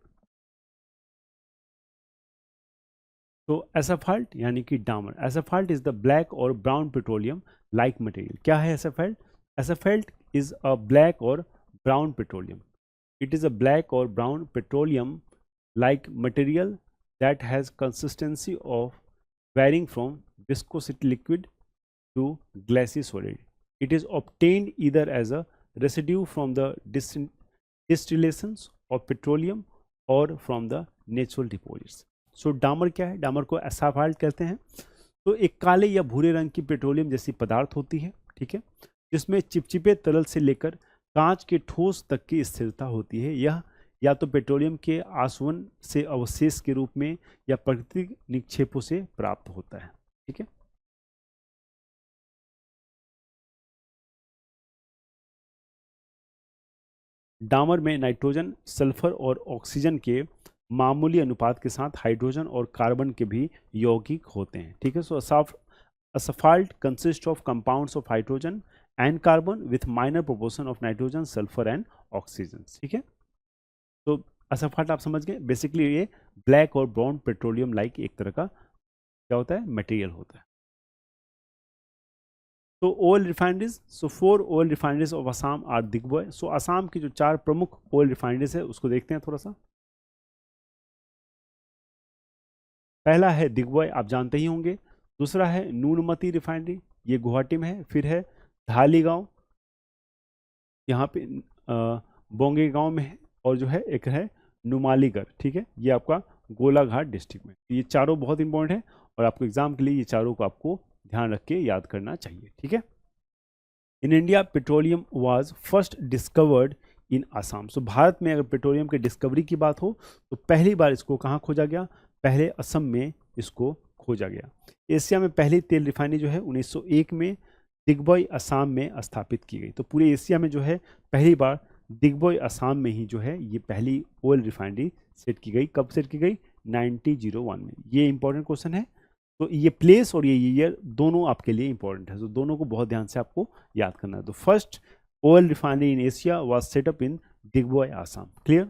तो एसाफाल्ट यानी कि डामर, asphalt is the black or brown petroleum like material. क्या है asphalt, asphalt is a black or brown petroleum, it is a black or brown petroleum like material that has consistency of varying from viscosity liquid to glassy solid. It is obtained either as a residue from the distillations of petroleum or from the natural deposits. So डामर क्या है, डामर को एसाफाल्ट कहते हैं। तो एक काले या भूरे रंग की पेट्रोलियम जैसी पदार्थ होती है, ठीक है, जिसमें चिपचिपे तरल से लेकर कांच के ठोस तक की स्थिरता होती है। यह या तो पेट्रोलियम के आसवन से अवशेष के रूप में या प्राकृतिक निक्षेपों से प्राप्त होता है, ठीक है। डामर में नाइट्रोजन, सल्फर और ऑक्सीजन के मामूली अनुपात के साथ हाइड्रोजन और कार्बन के भी यौगिक होते हैं, ठीक है। सो asphalt consists of compounds of hydrogen and carbon with minor proportion of nitrogen, sulfur and oxygen, ठीक है। तो asphalt आप समझ गए, बेसिकली ये black or brown petroleum like एक तरह का क्या होता है, मटेरियल होता है। तो oil refineries, so 4 oil refineries of Assam are Digboi. So Assam की जो 4 प्रमुख ऑयल रिफाइनरीज है उसको देखते हैं थोड़ा सा। पहला है दिग्बय, आप जानते ही होंगे। दूसरा है नूनमती रिफाइनरी, ये गुवाहाटी में है। फिर है धालीगांव, यहाँ पे बोंगेगांव में है। और जो है एक है नुमालीगढ़, ठीक है, ये आपका गोलाघाट डिस्ट्रिक्ट में। ये चारों बहुत इंपॉर्टेंट है और आपको एग्जाम के लिए ये चारों को आपको ध्यान रख के याद करना चाहिए, ठीक है। In India petroleum was first discovered in Assam. So Bharat में अगर पेट्रोलियम के डिस्कवरी की बात हो तो पहली बार इसको कहाँ खोजा गया? पहले असम में इसको खोजा गया। एशिया में पहली तेल रिफाइनरी जो है 1901 में दिग्बोई असम में स्थापित की गई। तो पूरे एशिया में जो है पहली बार दिग्बोई असम में ही जो है ये पहली ऑयल रिफाइनरी सेट की गई। कब सेट की गई? 1901 में। ये इंपॉर्टेंट क्वेश्चन है। तो ये प्लेस और ये ईयर दोनों आपके लिए इंपॉर्टेंट है, तो दोनों को बहुत ध्यान से आपको याद करना है। तो first oil refinery in Asia was set up in Digboi Assam. Clear?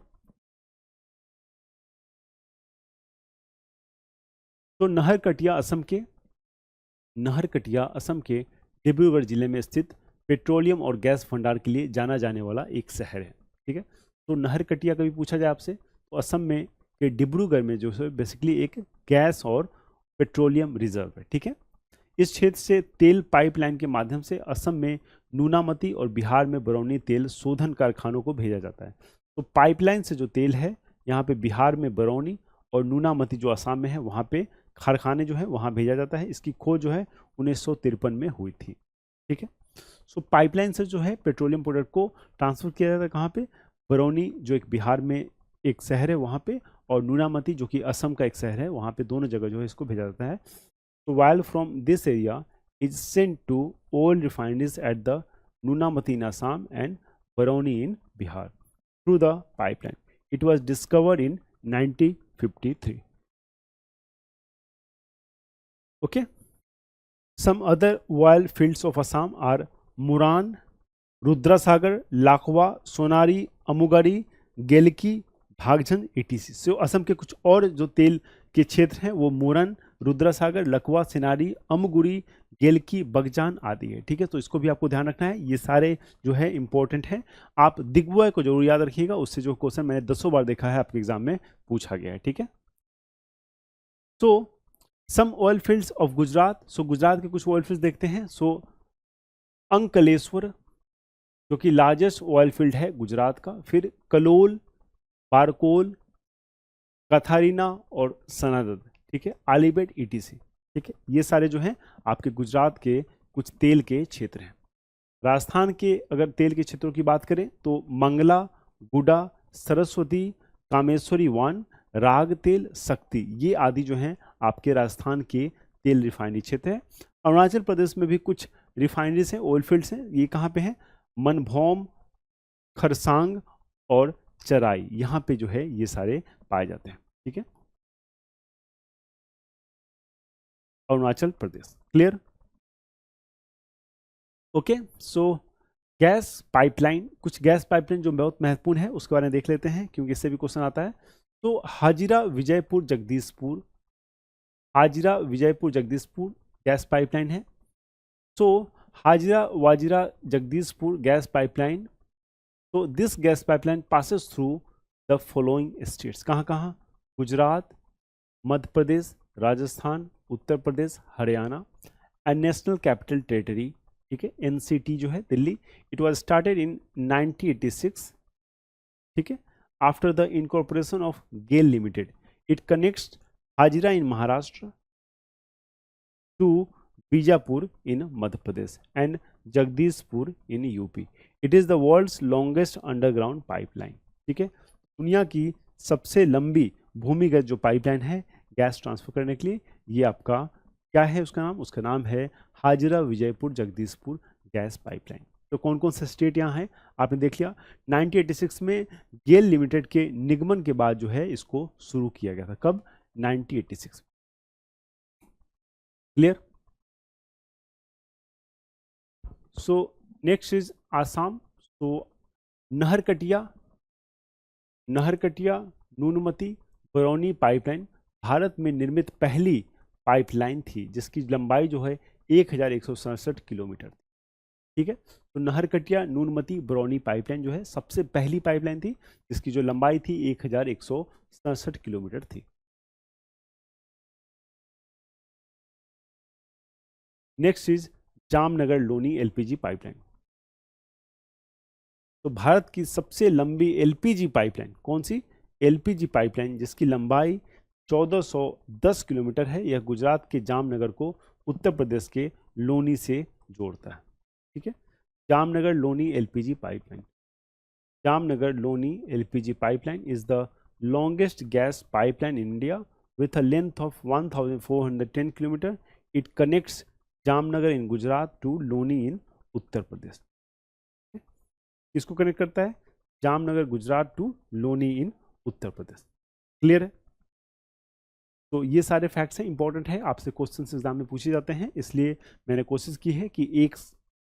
तो नहरकटिया असम के डिब्रूगढ़ जिले में स्थित पेट्रोलियम और गैस भंडार के लिए जाना जाने वाला एक शहर है, ठीक है। तो नहरकटिया कभी पूछा जाए आपसे तो असम में के डिब्रूगढ़ में जो है बेसिकली एक गैस और पेट्रोलियम रिजर्व है, ठीक है। इस क्षेत्र से तेल पाइपलाइन के माध्यम से असम में नूनामती और बिहार में बरौनी तेल शोधन कारखानों को भेजा जाता है। तो पाइपलाइन से जो तेल है यहाँ पे बिहार में बरौनी और नूनामती जो असम में है वहाँ पे कारखाने जो है वहाँ भेजा जाता है। इसकी खोज जो है 1953 में हुई थी, ठीक है। सो पाइपलाइन से जो है पेट्रोलियम प्रोडक्ट को ट्रांसफर किया जाता है कहाँ पे? बरौनी जो एक बिहार में एक शहर है वहाँ पे, और नूनामती जो कि असम का एक शहर है वहाँ पे, दोनों जगह जो है इसको भेजा जाता है। तो while from this area is sent to oil refineries at the Nunamati in Assam and Barauni in Bihar through the pipeline. It was discovered in 1953. Okay. Some other oil fields of Assam are Muran, Rudrasagar, Lakwa, Sonari, Amugari, Gelki, भागझन etc. सो असम के कुछ और जो तेल के क्षेत्र हैं वो मोरन, रुद्रसागर, लकवा, सिनारी, अमगुरी, गेलकी, बगजान आदि है, ठीक है। तो इसको भी आपको ध्यान रखना है, ये सारे जो है इंपॉर्टेंट है। आप दिग्बोय को जरूर याद रखिएगा, उससे जो क्वेश्चन मैंने 10 बार देखा है आपके एग्जाम में पूछा गया है, ठीक है। So some oil fields of Gujarat. So Gujarat के कुछ ऑयल फील्ड्स देखते हैं। सो अंकलेश्वर जो कि लार्जेस्ट ऑयल फील्ड है गुजरात का। फिर कलोल, बारकोल, कथारीना और सनादद, ठीक है, आलीबेट ईटीसी, ठीक है। ये सारे जो हैं आपके गुजरात के कुछ तेल के क्षेत्र हैं। राजस्थान के अगर तेल के क्षेत्रों की बात करें तो मंगला, गुडा, सरस्वती, कामेश्वरी वन, राग तेल, शक्ति, ये आदि जो हैं आपके राजस्थान के तेल रिफाइनरी क्षेत्र है। अरुणाचल प्रदेश में भी कुछ रिफाइनरीज हैं, ऑयल फील्ड्स हैं। ये कहाँ पे हैं? मनभौम, खरसांग और चराई, यहाँ पे जो है ये सारे पाए जाते हैं, ठीक है, Arunachal Pradesh. Clear? Okay. So gas pipeline, कुछ गैस पाइपलाइन जो बहुत महत्वपूर्ण है उसके बारे में देख लेते हैं क्योंकि इससे भी क्वेश्चन आता है। तो हाजिरा विजयपुर जगदीशपुर, हाजिरा विजयपुर जगदीशपुर गैस पाइपलाइन है। सो हाजिरा वाजिरा जगदीशपुर गैस पाइपलाइन। तो this gas pipeline passes through the following states. कहाँ कहाँ? Gujarat, Madhya Pradesh, Rajasthan, Uttar Pradesh, Haryana and national capital territory, ठीक है, एनसीटी जो है Delhi. It was started in 1986, ठीक है, after the incorporation of GAIL limited. It connects Hazira in Maharashtra to Bijapur in Madhya Pradesh and Jagdishpur in UP. It is the world's longest underground pipeline, ठीक है। दुनिया की सबसे लंबी भूमिगत जो पाइपलाइन है गैस ट्रांसफर करने के लिए, ये आपका क्या है उसका नाम? उसका नाम है हाजिरा विजयपुर जगदीशपुर गैस पाइपलाइन। तो कौन कौन से स्टेट यहाँ है आपने देख लिया। 1986 में गेल लिमिटेड के निगमन के बाद जो है इसको शुरू किया गया था। कब? 1986। Clear? So next is Assam. तो नहरकटिया, नूनमती, बरौनी पाइपलाइन भारत में निर्मित पहली पाइपलाइन थी जिसकी लंबाई जो है 1167 किलोमीटर, ठीक है। तो नहरकटिया, नूनमती, बरौनी पाइपलाइन जो है सबसे पहली पाइपलाइन थी जिसकी जो लंबाई थी 1167 किलोमीटर थी। Next is Jamnagar Loni LPG pipeline. तो भारत की सबसे लंबी एलपीजी पाइपलाइन कौन सी? एलपीजी पाइपलाइन जिसकी लंबाई 1410 किलोमीटर है। यह गुजरात के जामनगर को उत्तर प्रदेश के लोनी से जोड़ता है। ठीक है, Jamnagar Loni LPG pipeline. Jamnagar Loni LPG pipeline is the longest gas pipeline in India with a length of 1410 km. It connects Jamnagar in Gujarat to Loni in Uttar Pradesh. किसको कनेक्ट करता है? Jamnagar Gujarat to Loni in Uttar Pradesh. Clear है? तो ये सारे फैक्ट्स हैं, इंपॉर्टेंट है, आपसे क्वेश्चन एग्जाम में पूछे जाते हैं, इसलिए मैंने कोशिश की है कि एक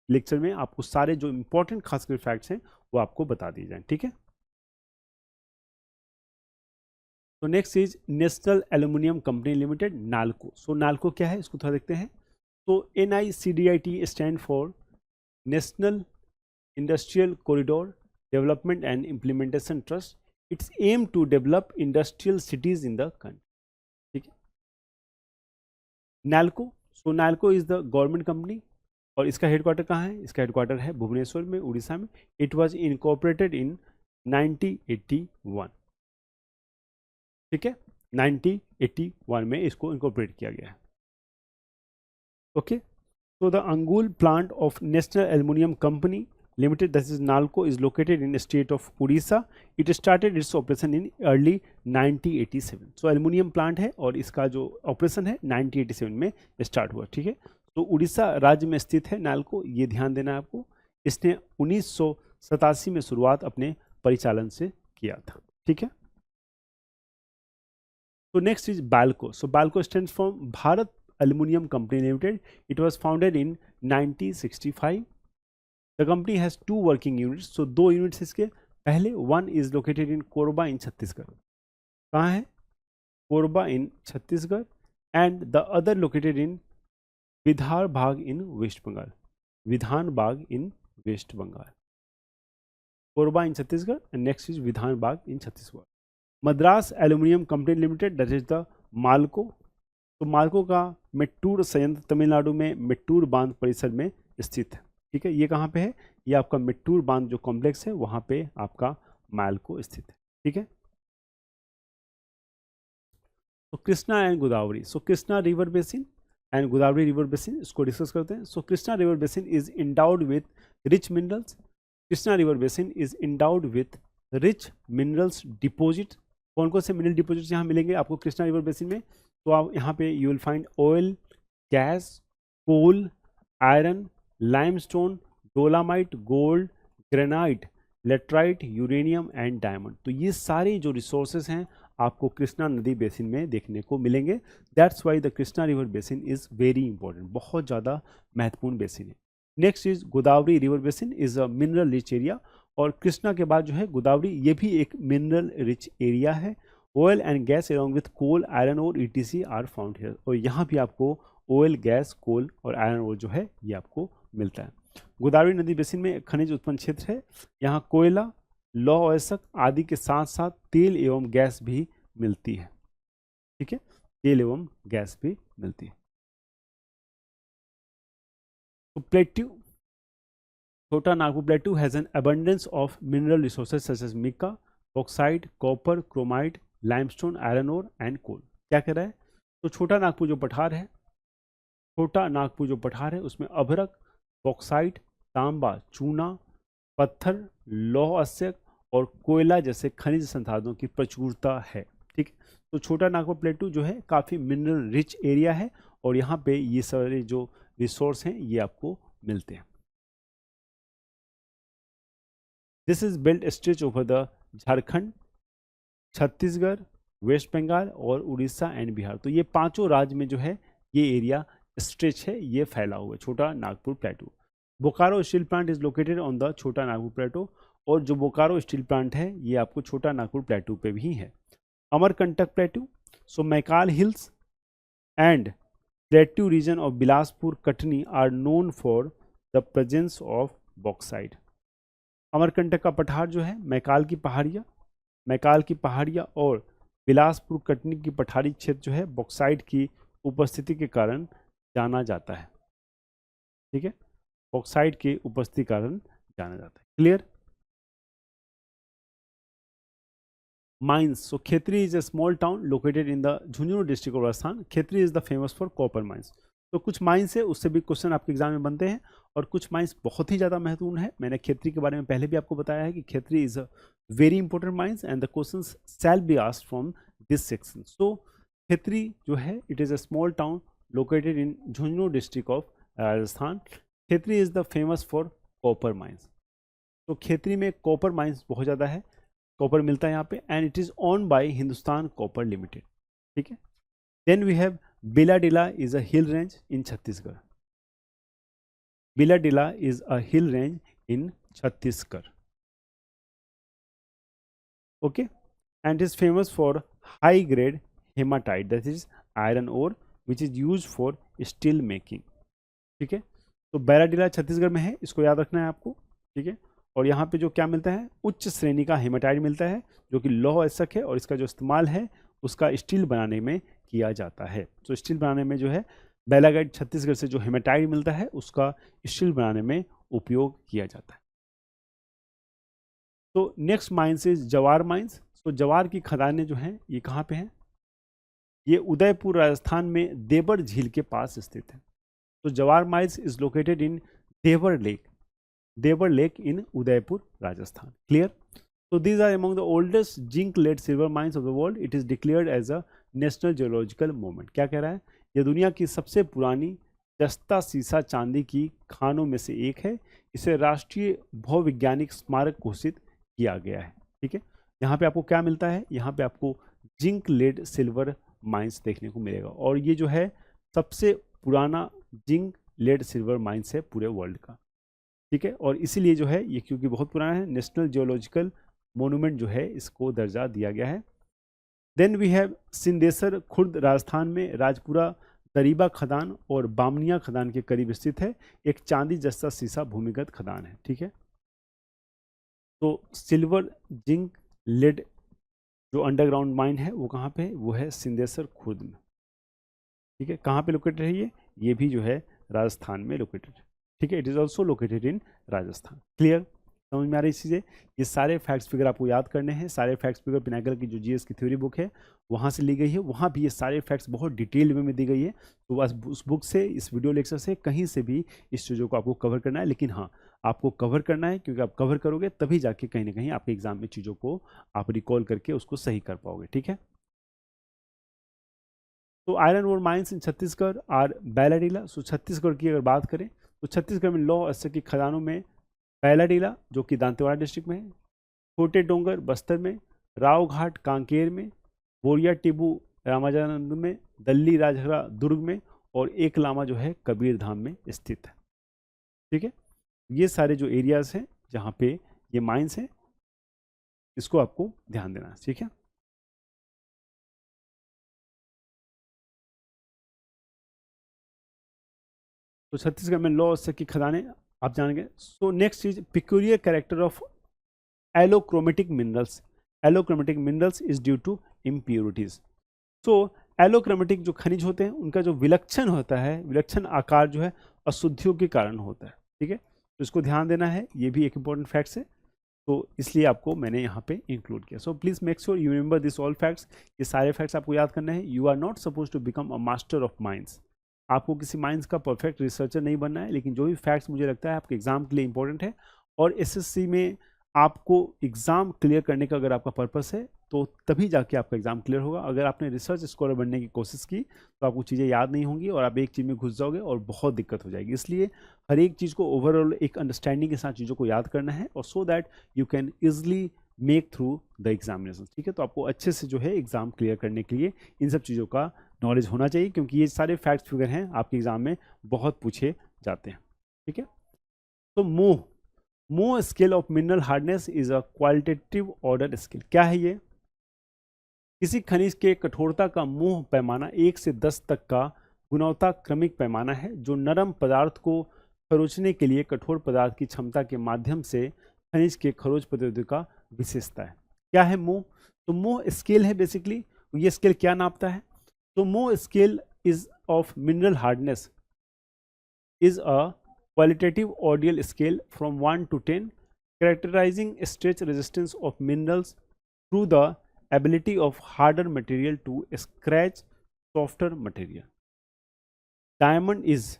लेक्चर में आपको सारे जो इंपॉर्टेंट खासकर फैक्ट्स हैं वो आपको बता दिए जाएं। ठीक है, तो next is national aluminium company limited, Nalco. So Nalco क्या है, इसको थोड़ा देखते हैं। तो NICDIT stand for national industrial corridor development and implementation trust. Its aim to develop industrial cities in the country. ठीक है, Nalco, so Nalco is the government company और इसका हेडक्वार्टर कहाँ है? इसका हेडक्वार्टर है भुवनेश्वर में, उड़ीसा में। It was incorporated in 1981। ठीक है, 1981 में इसको इनकॉर्पोरेट किया गया है। Okay, so the Angul plant of National Aluminium Company Limited, that is NALCO, is located in the state of Odisha. It started its operation in early 1987. So aluminium plant है और इसका जो ऑपरेशन है 1987 में start हुआ। ठीक है, तो उड़ीसा राज्य में स्थित है नालको, ये ध्यान देना है आपको। इसने 1987 में शुरुआत अपने परिचालन से किया था। ठीक है, तो next is Balco. So Balco stands for Bharat Aluminium Company Limited. It was founded in 1965. The company has two working units. So दो यूनिट्स इसके। पहले one is located in Korba in Chhattisgarh. कहाँ है? Korba in Chhattisgarh. And the other located in विधान Bagh in West Bengal. Vidhan Bagh in West Bengal. Korba in Chhattisgarh and next is Vidhan Bagh in Chhattisgarh. Madras aluminium company limited, that is the MALCO. तो मालको का मेट्टूर संयंत्र तमिलनाडु में मेट्टूर बांध परिसर में स्थित है। ठीक है, ये कहाँ पे है? ये आपका मेट्टूर बांध जो कॉम्प्लेक्स है वहाँ पे आपका मालको स्थित है। ठीक है, तो Krishna and Godavari. So Krishna river basin and Godavari river basin, इसको डिस्कस करते हैं। So Krishna river basin is endowed with rich minerals. Krishna river basin is endowed with rich minerals deposit. कौन कौन से मिनरल डिपोजिट यहाँ मिलेंगे आपको कृष्णा रिवर बेसिन में? तो आप यहाँ पे you will find oil, gas, coal, iron, limestone, dolomite, gold, granite, laterite, uranium and diamond. तो ये सारे जो रिसोर्सेज हैं आपको कृष्णा नदी बेसिन में देखने को मिलेंगे। That's why the Krishna river basin is very important, बहुत ज़्यादा महत्वपूर्ण बेसिन है। Next is Godavari river basin is a mineral rich area. और कृष्णा के बाद जो है गोदावरी, ये भी एक मिनरल रिच एरिया है। Oil and gas along with coal, iron ore, etc are found here। और यहाँ भी आपको ऑयल, गैस, कोल और आयरन ओर जो है ये आपको मिलता है। गोदावरी नदी बेसिन में खनिज उत्पन्न क्षेत्र है। यहाँ कोयला, लौह अयस्क आदि के साथ साथ तेल एवं गैस भी मिलती है। ठीक है, तेल एवं गैस भी मिलती है। तो plateau, Chota Nagpur plateau has an abundance of mineral resources such as mica, bauxite, copper, chromite, limestone, iron ore and coal. क्या कह रहा है? तो छोटा नागपुर जो पठार है, छोटा नागपुर जो पठार है उसमें अभ्रक, बॉक्साइट, तांबा, चूना, पत्थर, लौह अयस्क और कोयला जैसे खनिज संसाधनों की प्रचुरता है। ठीक है, तो छोटा नागपुर प्लेटू जो है काफ़ी मिनरल रिच एरिया है और यहाँ पे ये सारे जो रिसोर्स हैं ये आपको मिलते हैं। This is belt stretch over the Jharkhand, Chhattisgarh, West Bengal और उड़ीसा एंड बिहार। तो ये पांचों राज्य में जो है ये एरिया स्ट्रेच है, ये फैला हुआ है छोटा Nagpur प्लेटू। Bokaro steel plant is located on the छोटा नागपुर प्लेटू। और जो बोकारो स्टील प्लांट है ये आपको छोटा नागपुर प्लेटू पे भी है। Amarkantak plateau, so Maikal hills and plateau region of Bilaspur, Katni are known for the presence of bauxite. Amarkantak का पठार जो है, मैकाल की पहाड़ियाँ और बिलासपुर कटनी की पठारी क्षेत्र जो है बॉक्साइट की उपस्थिति के कारण जाना जाता है। ठीक है, ऑक्साइड के उपस्थिति के कारण जाना जाता है। Clear? Mines. So Khetri is a small town located in the Jhunjhunu district of Rajasthan. Khetri is the famous for copper mines. तो कुछ माइंस है, उससे भी क्वेश्चन आपके एग्जाम में बनते हैं, और कुछ माइंस बहुत ही ज़्यादा महत्वपूर्ण है. मैंने खेतरी के बारे में पहले भी आपको बताया है कि Khetri is a very important mines and the questions shall be asked from this section. So Khetri जो है, it is a small town located in Jhunjhunu district of Rajasthan. Khetri is the famous for copper mines. तो खेतरी में कॉपर माइंस बहुत ज़्यादा है, copper मिलता है यहाँ पे, and it is own by Hindustan copper limited. ठीक है. Then we have Bailadila is a hill range in Chhattisgarh. Bailadila is a hill range in Chhattisgarh. Okay, and is famous for high grade hematite, that is iron ore which is use for steel making. ठीक है. तो बिलाडिला छत्तीसगढ़ में है, इसको याद रखना है आपको. ठीक है. और यहाँ पे जो क्या मिलता है, उच्च श्रेणी का हेमाटाइट मिलता है, जो कि लौह अयस्क है, और इसका जो इस्तेमाल है उसका स्टील बनाने में किया जाता है. तो स्टील बनाने में जो है बेलागाइट छत्तीसगढ़ से जो हेमाटाइट मिलता है उसका स्टील बनाने में उपयोग किया जाता है. तो नेक्स्ट माइंस इज जवार माइंस. तो जवार की खदानें जो हैं ये कहाँ पे हैं, ये उदयपुर राजस्थान में देवर झील के पास स्थित है. तो Zawar mines is located in Dewar lake, Dewar lake in Udaipur Rajasthan. Clear? So these are among the oldest zinc lead silver mines of the world. It is declared as a national geological monument. क्या कह रहा है, ये दुनिया की सबसे पुरानी जस्ता सीसा चांदी की खानों में से एक है. इसे राष्ट्रीय भौवैज्ञानिक स्मारक घोषित किया गया है. ठीक है. यहाँ पे आपको क्या मिलता है, यहाँ पे आपको जिंक लेड सिल्वर माइंस देखने को मिलेगा, और ये जो है सबसे पुराना जिंक लेड सिल्वर माइंस है पूरे वर्ल्ड का. ठीक है. और इसीलिए जो है ये क्योंकि बहुत पुराना है, नेशनल जियोलॉजिकल मोनूमेंट जो है इसको दर्जा दिया गया है. Then we have Sindesar Khurd Rajasthan में राजपुरा दरीबा खदान और बामनिया खदान के करीब स्थित है. एक चांदी जस्ता सीसा भूमिगत खदान है. ठीक है. तो सिल्वर जिंक लेड जो अंडरग्राउंड माइन है वो कहाँ पे है, वो है सिंदेसर खुर्द में. ठीक है. कहाँ पे लोकेटेड है ये भी जो है राजस्थान में लोकेटेड है. ठीक है. It is also located in Rajasthan. Clear? समझ में आ रही चीज़ें. ये सारे फैक्ट्स फिगर आपको याद करने हैं. सारे फैक्ट्स फिगर पिनाकल की जो जीएस की थ्योरी बुक है वहाँ से ली गई है. वहाँ भी ये सारे फैक्ट्स बहुत डिटेल्ड वे में दी गई है. तो बस उस बुक से, इस वीडियो लेक्चर से कहीं से भी इस चीज़ों को आपको कवर करना है. लेकिन हाँ, आपको कवर करना है, क्योंकि आप कवर करोगे तभी जाके कहीं ना कहीं आपके एग्जाम में चीज़ों को आप रिकॉल करके उसको सही कर पाओगे. ठीक है. तो iron ore mines in Chhattisgarh are Bailadila. So Chhattisgarh की अगर बात करें तो छत्तीसगढ़ में लौह अयस्क की खदानों में बैलाडीला जो कि दांतेवाड़ा डिस्ट्रिक्ट में है, छोटे डोंगर बस्तर में, राव घाट कांकेर में, बोरिया टिब्बू रामाजानंद में, दल्ली राजहरा दुर्ग में, और एक लामा जो है कबीर धाम में स्थित है. ठीक है. ये सारे जो एरियाज हैं जहाँ पे ये माइंस हैं, इसको आपको ध्यान देना है. ठीक है. तो छत्तीसगढ़ में लौह अयस्क की खदानें आप जानेंगे. So next is peculiar character of allochromatic minerals. Allochromatic minerals is due to impurities. So allochromatic जो खनिज होते हैं उनका जो विलक्षण होता है, विलक्षण आकार जो है अशुद्धियों के कारण होता है. ठीक है. तो इसको ध्यान देना है, ये भी एक इंपॉर्टेंट फैक्ट्स है, तो इसलिए आपको मैंने यहाँ पे इंक्लूड किया. So please make sure you remember this all facts. ये सारे फैक्ट्स आपको याद करना है. You are not suppose to become a master of mines. आपको किसी माइंस का परफेक्ट रिसर्चर नहीं बनना है, लेकिन जो भी फैक्ट्स मुझे लगता है आपके एग्जाम के लिए इंपॉर्टेंट है, और एसएससी में आपको एग्जाम क्लियर करने का अगर आपका पर्पस है तो तभी जाके आपका एग्जाम क्लियर होगा. अगर आपने रिसर्च स्कॉलर बनने की कोशिश की तो आपको चीज़ें याद नहीं होंगी और आप एक चीज़ में घुस जाओगे और बहुत दिक्कत हो जाएगी. इसलिए हर एक चीज़ को ओवरऑल एक अंडरस्टैंडिंग के साथ चीज़ों को याद करना है, और so that you can easily make through the examination. ठीक है. तो आपको अच्छे से जो है एग्जाम क्लियर करने के लिए इन सब चीज़ों का नॉलेज होना चाहिए, क्योंकि ये सारे फैक्ट्स फिगर हैं आपके एग्जाम में बहुत पूछे जाते हैं. ठीक है. तो मोह scale of mineral hardness is a qualitative order scale. क्या है ये? किसी खनिज के कठोरता का मोह पैमाना 1 से 10 तक का गुणवत्ता क्रमिक पैमाना है, जो नरम पदार्थ को खरोचने के लिए कठोर पदार्थ की क्षमता के माध्यम से खनिज के खरोच प्रतिरोध का विशेषता है. क्या है मोह? तो मोह स्केल है बेसिकली. ये स्केल क्या नापता है? तो मोह scale is of mineral hardness is a qualitative ordeal scale from 1 to 10, characterizing stretch resistance of minerals through the ability of harder material to scratch softer material. Diamond is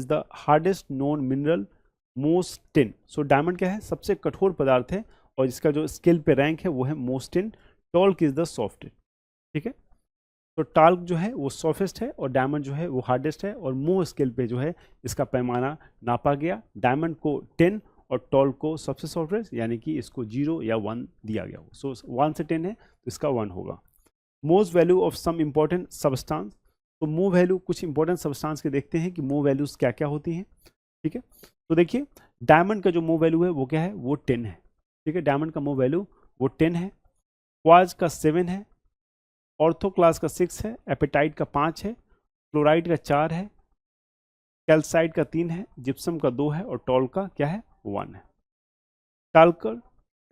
the hardest known mineral, most 10. So diamond क्या है? सबसे कठोर पदार्थ है और इसका जो scale पे रैंक है वो है most 10. Talk is the softest. ठीक है, तो टाल्क जो है वो सॉफ्टेस्ट है और डायमंड जो है वो हार्डेस्ट है और मो स्केल पे जो है इसका पैमाना नापा गया. डायमंड को 10 और टॉल्क को सबसे सॉफ्टेस्ट, यानी कि इसको 0 या 1 दिया गया हो. सो 1 से 10 है तो इसका 1 होगा. Most value of some important substance. तो मो वैल्यू, कुछ इंपॉर्टेंट सब्सटेंस के देखते हैं कि मो वैल्यूज क्या क्या होती हैं. ठीक है, तो देखिए डायमंड का जो मो वैल्यू है वो क्या है? वो 10 है. ठीक है, डायमंड का मो वैल्यू वो 10 है. क्वार्ट्ज का 7 है, ऑर्थोक्लास का 6 है, एपेटाइट का 5 है, फ्लोराइड का 4 है, कैल्साइट का 3 है, जिप्सम का 2 है और टॉल का क्या है? 1 है.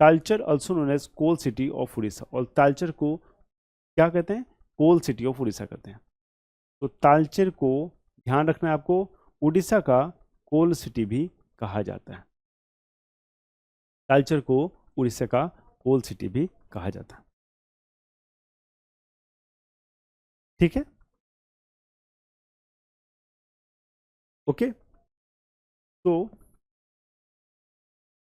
Talcher also known as coal city of Orissa. और तालचर को क्या कहते हैं? कोल सिटी ऑफ उड़ीसा कहते हैं. तो तालचर को ध्यान रखना है आपको, उड़ीसा का कोल सिटी भी कहा जाता है. तालचर को उड़ीसा का कोल सिटी भी कहा जाता है. ठीक है, ओके. तो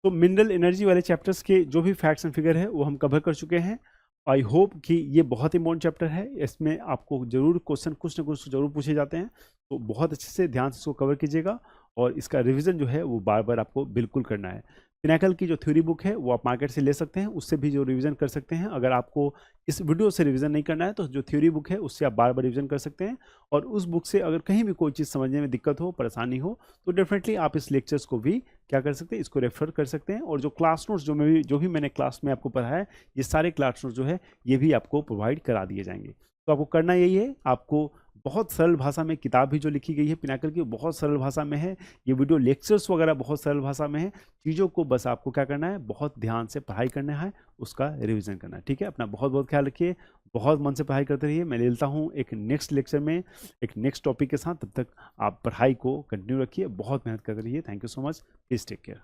मिनरल एनर्जी वाले चैप्टर्स के जो भी फैक्ट्स एंड फिगर है वो हम कवर कर चुके हैं. आई होप कि ये बहुत इंपॉर्टेंट चैप्टर है, इसमें आपको जरूर क्वेश्चन कुछ ना कुछ जरूर पूछे जाते हैं, तो बहुत अच्छे से ध्यान से इसको कवर कीजिएगा और इसका रिवीजन जो है वो बार बार आपको बिल्कुल करना है. पिनाकल की जो थ्योरी बुक है वो आप मार्केट से ले सकते हैं, उससे भी जो रिवीजन कर सकते हैं. अगर आपको इस वीडियो से रिवीजन नहीं करना है तो जो थ्योरी बुक है उससे आप बार बार रिवीजन कर सकते हैं. और उस बुक से अगर कहीं भी कोई चीज़ समझने में दिक्कत हो, परेशानी हो, तो डेफिनेटली आप इस लेक्चर्स को भी क्या कर सकते हैं? इसको रेफर कर सकते हैं. और जो क्लास नोट्स जो भी मैंने क्लास में आपको पढ़ाया है, ये सारे क्लास नोट्स जो है ये भी आपको प्रोवाइड करा दिए जाएंगे. तो आपको करना यही है, आपको बहुत सरल भाषा में किताब भी जो लिखी गई है पिनाकल की, बहुत सरल भाषा में है. ये वीडियो लेक्चर्स वगैरह बहुत सरल भाषा में है. चीज़ों को बस आपको क्या करना है? बहुत ध्यान से पढ़ाई करना है, उसका रिवीजन करना है. ठीक है, अपना बहुत बहुत ख्याल रखिए, बहुत मन से पढ़ाई करते रहिए. मैं मिलता हूँ एक नेक्स्ट लेक्चर में एक नेक्स्ट टॉपिक के साथ. तब तक आप पढ़ाई को कंटिन्यू रखिए, बहुत मेहनत करते रहिए. Thank you so much. Please take care.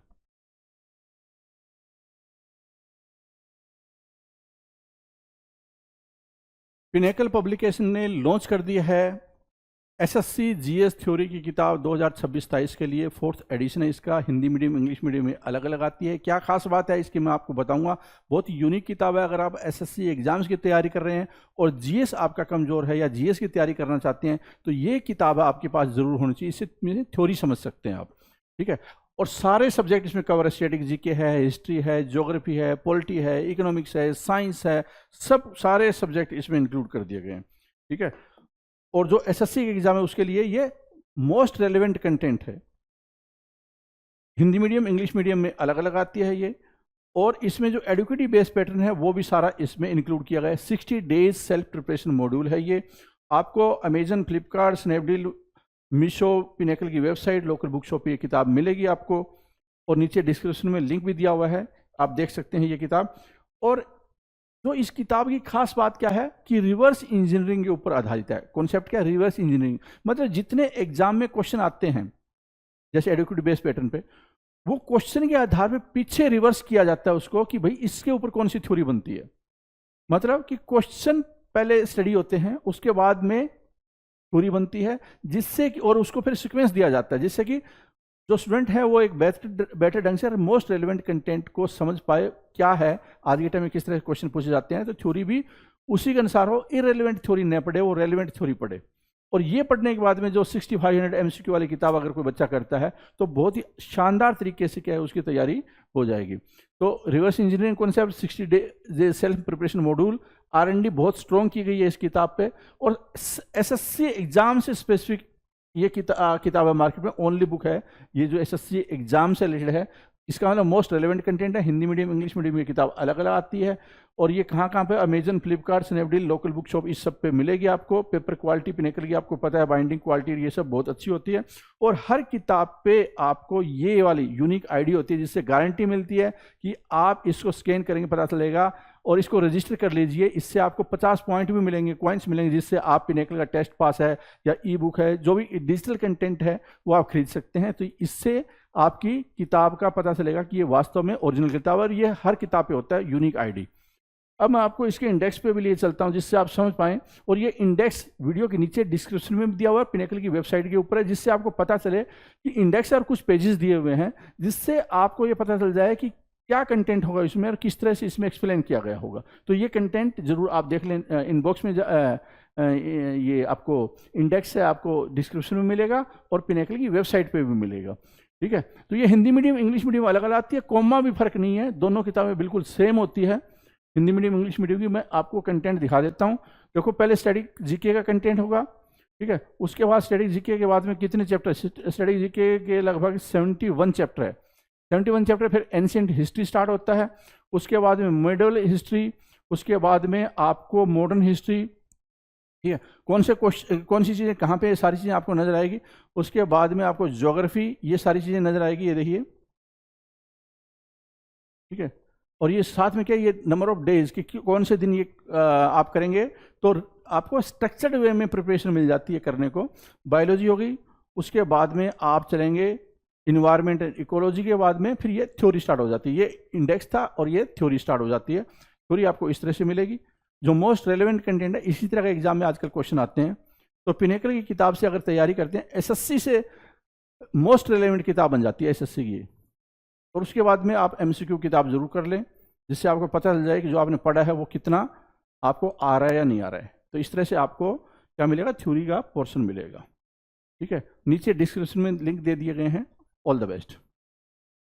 Pinnacle publication ने लॉन्च कर दिया है एसएससी जीएस थ्योरी की किताब 2026-27 के लिए. 4th एडिशन है इसका. हिंदी मीडियम इंग्लिश मीडियम में अलग अलग आती है. क्या खास बात है इसकी मैं आपको बताऊंगा. बहुत यूनिक किताब है. अगर आप एसएससी एग्जाम्स की तैयारी कर रहे हैं और जीएस आपका कमज़ोर है या जीएस की तैयारी करना चाहते हैं तो ये किताब आपके पास ज़रूर होनी चाहिए. इससे थ्योरी समझ सकते हैं आप. ठीक है, और सारे सब्जेक्ट इसमें कवर है. स्टैटिक जीके है, हिस्ट्री है, ज्योग्राफी है, पॉलिटी है, इकोनॉमिक्स है, साइंस है, सब सारे सब्जेक्ट इसमें इंक्लूड कर दिए गए हैं. ठीक है, और जो एसएससी के एग्जाम है उसके लिए ये मोस्ट रेलेवेंट कंटेंट है. हिंदी मीडियम इंग्लिश मीडियम में अलग अलग आती है ये. और इसमें जो एडुकेटिव बेस्ड पैटर्न है वो भी सारा इसमें इंक्लूड किया गया है. 60 डेज सेल्फ प्रिपरेशन मॉड्यूल है ये. आपको Amazon, Flipkart, Snapdeal, Meesho, pinnacle की वेबसाइट, लोकल बुक शॉप पे ये किताब मिलेगी आपको. और नीचे डिस्क्रिप्शन में लिंक भी दिया हुआ है, आप देख सकते हैं ये किताब. और जो इस किताब की खास बात क्या है कि रिवर्स इंजीनियरिंग के ऊपर आधारित है. कॉन्सेप्ट क्या है? Reverse engineering. मतलब जितने एग्जाम में क्वेश्चन आते हैं जैसे एडुकेटिव बेस्ड पैटर्न पे, वो क्वेश्चन के आधार पे पीछे रिवर्स किया जाता है उसको कि भाई इसके ऊपर कौन सी थ्योरी बनती है. मतलब कि क्वेश्चन पहले स्टडी होते हैं, उसके बाद में थ्योरी बनती है, जिससे कि और उसको फिर सीक्वेंस दिया जाता है जिससे कि जो स्टूडेंट है वो एक बेटर ढंग से मोस्ट रेलेवेंट कंटेंट को समझ पाए. क्या है आज के टाइम में, किस तरह के क्वेश्चन पूछे जाते हैं, तो थ्योरी भी उसी के अनुसार हो. इरेलेवेंट थ्योरी न पढ़े, वो रेलेवेंट थ्योरी पढ़े. और ये पढ़ने के बाद में जो 6500 MCQ वाली किताब अगर कोई बच्चा करता है तो बहुत ही शानदार तरीके से क्या है उसकी तैयारी हो जाएगी. तो reverse engineering concept, 60 day self preparation module, R&D बहुत स्ट्रॉन्ग की गई है इस किताब पे. और एसएससी एग्जाम से स्पेसिफिक ये किताब है, मार्केट में ओनली बुक है ये जो एसएससी एग्जाम से रिलेटेड है. इसका मतलब मोस्ट रेलेवेंट कंटेंट है। हिंदी मीडियम इंग्लिश मीडियम ये किताब अलग अलग आती है, और ये कहाँ कहाँ पे, Amazon, Flipkart, Snapdeal, local book shop, इस सब पे मिलेगी आपको। पेपर क्वालिटी, पिनेकल की आपको पता है, बाइंडिंग क्वालिटी ये सब बहुत अच्छी होती है। और हर किताब पे आपको ये वाली यूनिक आईडी होती है, जिससे गारंटी मिलती है कि आप इसको स्कैन करेंगे पता चलेगा, और इसको रजिस्टर कर लीजिए। इससे आपको 50 पॉइंट भी मिलेंगे, कॉइन्स मिलेंगे, जिससे आप पिनेकल का टेस्ट पास है या ई बुक है, जो भी डिजिटल कंटेंट है वो आप खरीद सकते हैं। तो इससे आपकी किताब का पता चलेगा कि ये वास्तव में ओरिजिनल किताब है, और ये हर किताब पे होता है यूनिक आईडी। अब मैं आपको इसके इंडेक्स पे भी लिए चलता हूं, जिससे आप समझ पाएं। और ये इंडेक्स वीडियो के नीचे डिस्क्रिप्शन में भी दिया हुआ है, पिनेकल की वेबसाइट के ऊपर है, जिससे आपको पता चले कि इंडेक्स और कुछ पेजेस दिए हुए हैं, जिससे आपको ये पता चल जाए कि क्या कंटेंट होगा इसमें और किस तरह से इसमें एक्सप्लेन किया गया होगा। तो ये कंटेंट जरूर आप देख लें। इनबॉक्स में ये आपको इंडेक्स है, आपको डिस्क्रिप्शन में मिलेगा, और पिनेकल की वेबसाइट पे भी मिलेगा। ठीक है, तो ये हिंदी मीडियम इंग्लिश मीडियम अलग अलग आती है, कॉमा भी फर्क नहीं है, दोनों किताबें बिल्कुल सेम होती है। हिंदी मीडियम इंग्लिश मीडियम की मैं आपको कंटेंट दिखा देता हूँ। देखो, पहले स्टैटिक जीके का कंटेंट होगा, ठीक है। उसके बाद स्टैटिक जीके के बाद में कितने चैप्टर, स्टैटिक जीके के लगभग 71 चैप्टर है। 71 चैप्टर, फिर एंशिएंट हिस्ट्री स्टार्ट होता है, उसके बाद में मिडल हिस्ट्री, उसके बाद में आपको मॉडर्न हिस्ट्री, ठीक है। कौन सी चीज़ें कहाँ पे, सारी चीज़ें आपको नजर आएगी। उसके बाद में आपको ज्योग्राफी, ये सारी चीज़ें नजर आएगी, ये देखिए, ठीक है। और ये साथ में क्या, ये नंबर ऑफ डेज कि कौन से दिन ये आप करेंगे, तो आपको स्ट्रक्चर्ड वे में प्रिपरेशन मिल जाती है करने को। बायोलॉजी होगी, उसके बाद में आप चलेंगे इन्वायरमेंट एंड इकोलॉजी के बाद में फिर ये थ्योरी स्टार्ट हो जाती है। ये इंडेक्स था और ये थ्योरी स्टार्ट हो जाती है। थ्योरी आपको इस तरह से मिलेगी, जो मोस्ट रेलेवेंट कंटेंट है। इसी तरह के एग्जाम में आजकल क्वेश्चन आते हैं। तो पिनेकल की किताब से अगर तैयारी करते हैं, एसएससी से मोस्ट रेलेवेंट किताब बन जाती है एसएससी की। और उसके बाद में आप एमसीक्यू किताब जरूर कर लें, जिससे आपको पता चल जाए कि जो आपने पढ़ा है वो कितना आपको आ रहा है या नहीं आ रहा है। तो इस तरह से आपको क्या मिलेगा, थ्योरी का पोर्शन मिलेगा। ठीक है, नीचे डिस्क्रिप्शन में लिंक दे दिए गए हैं। All the best.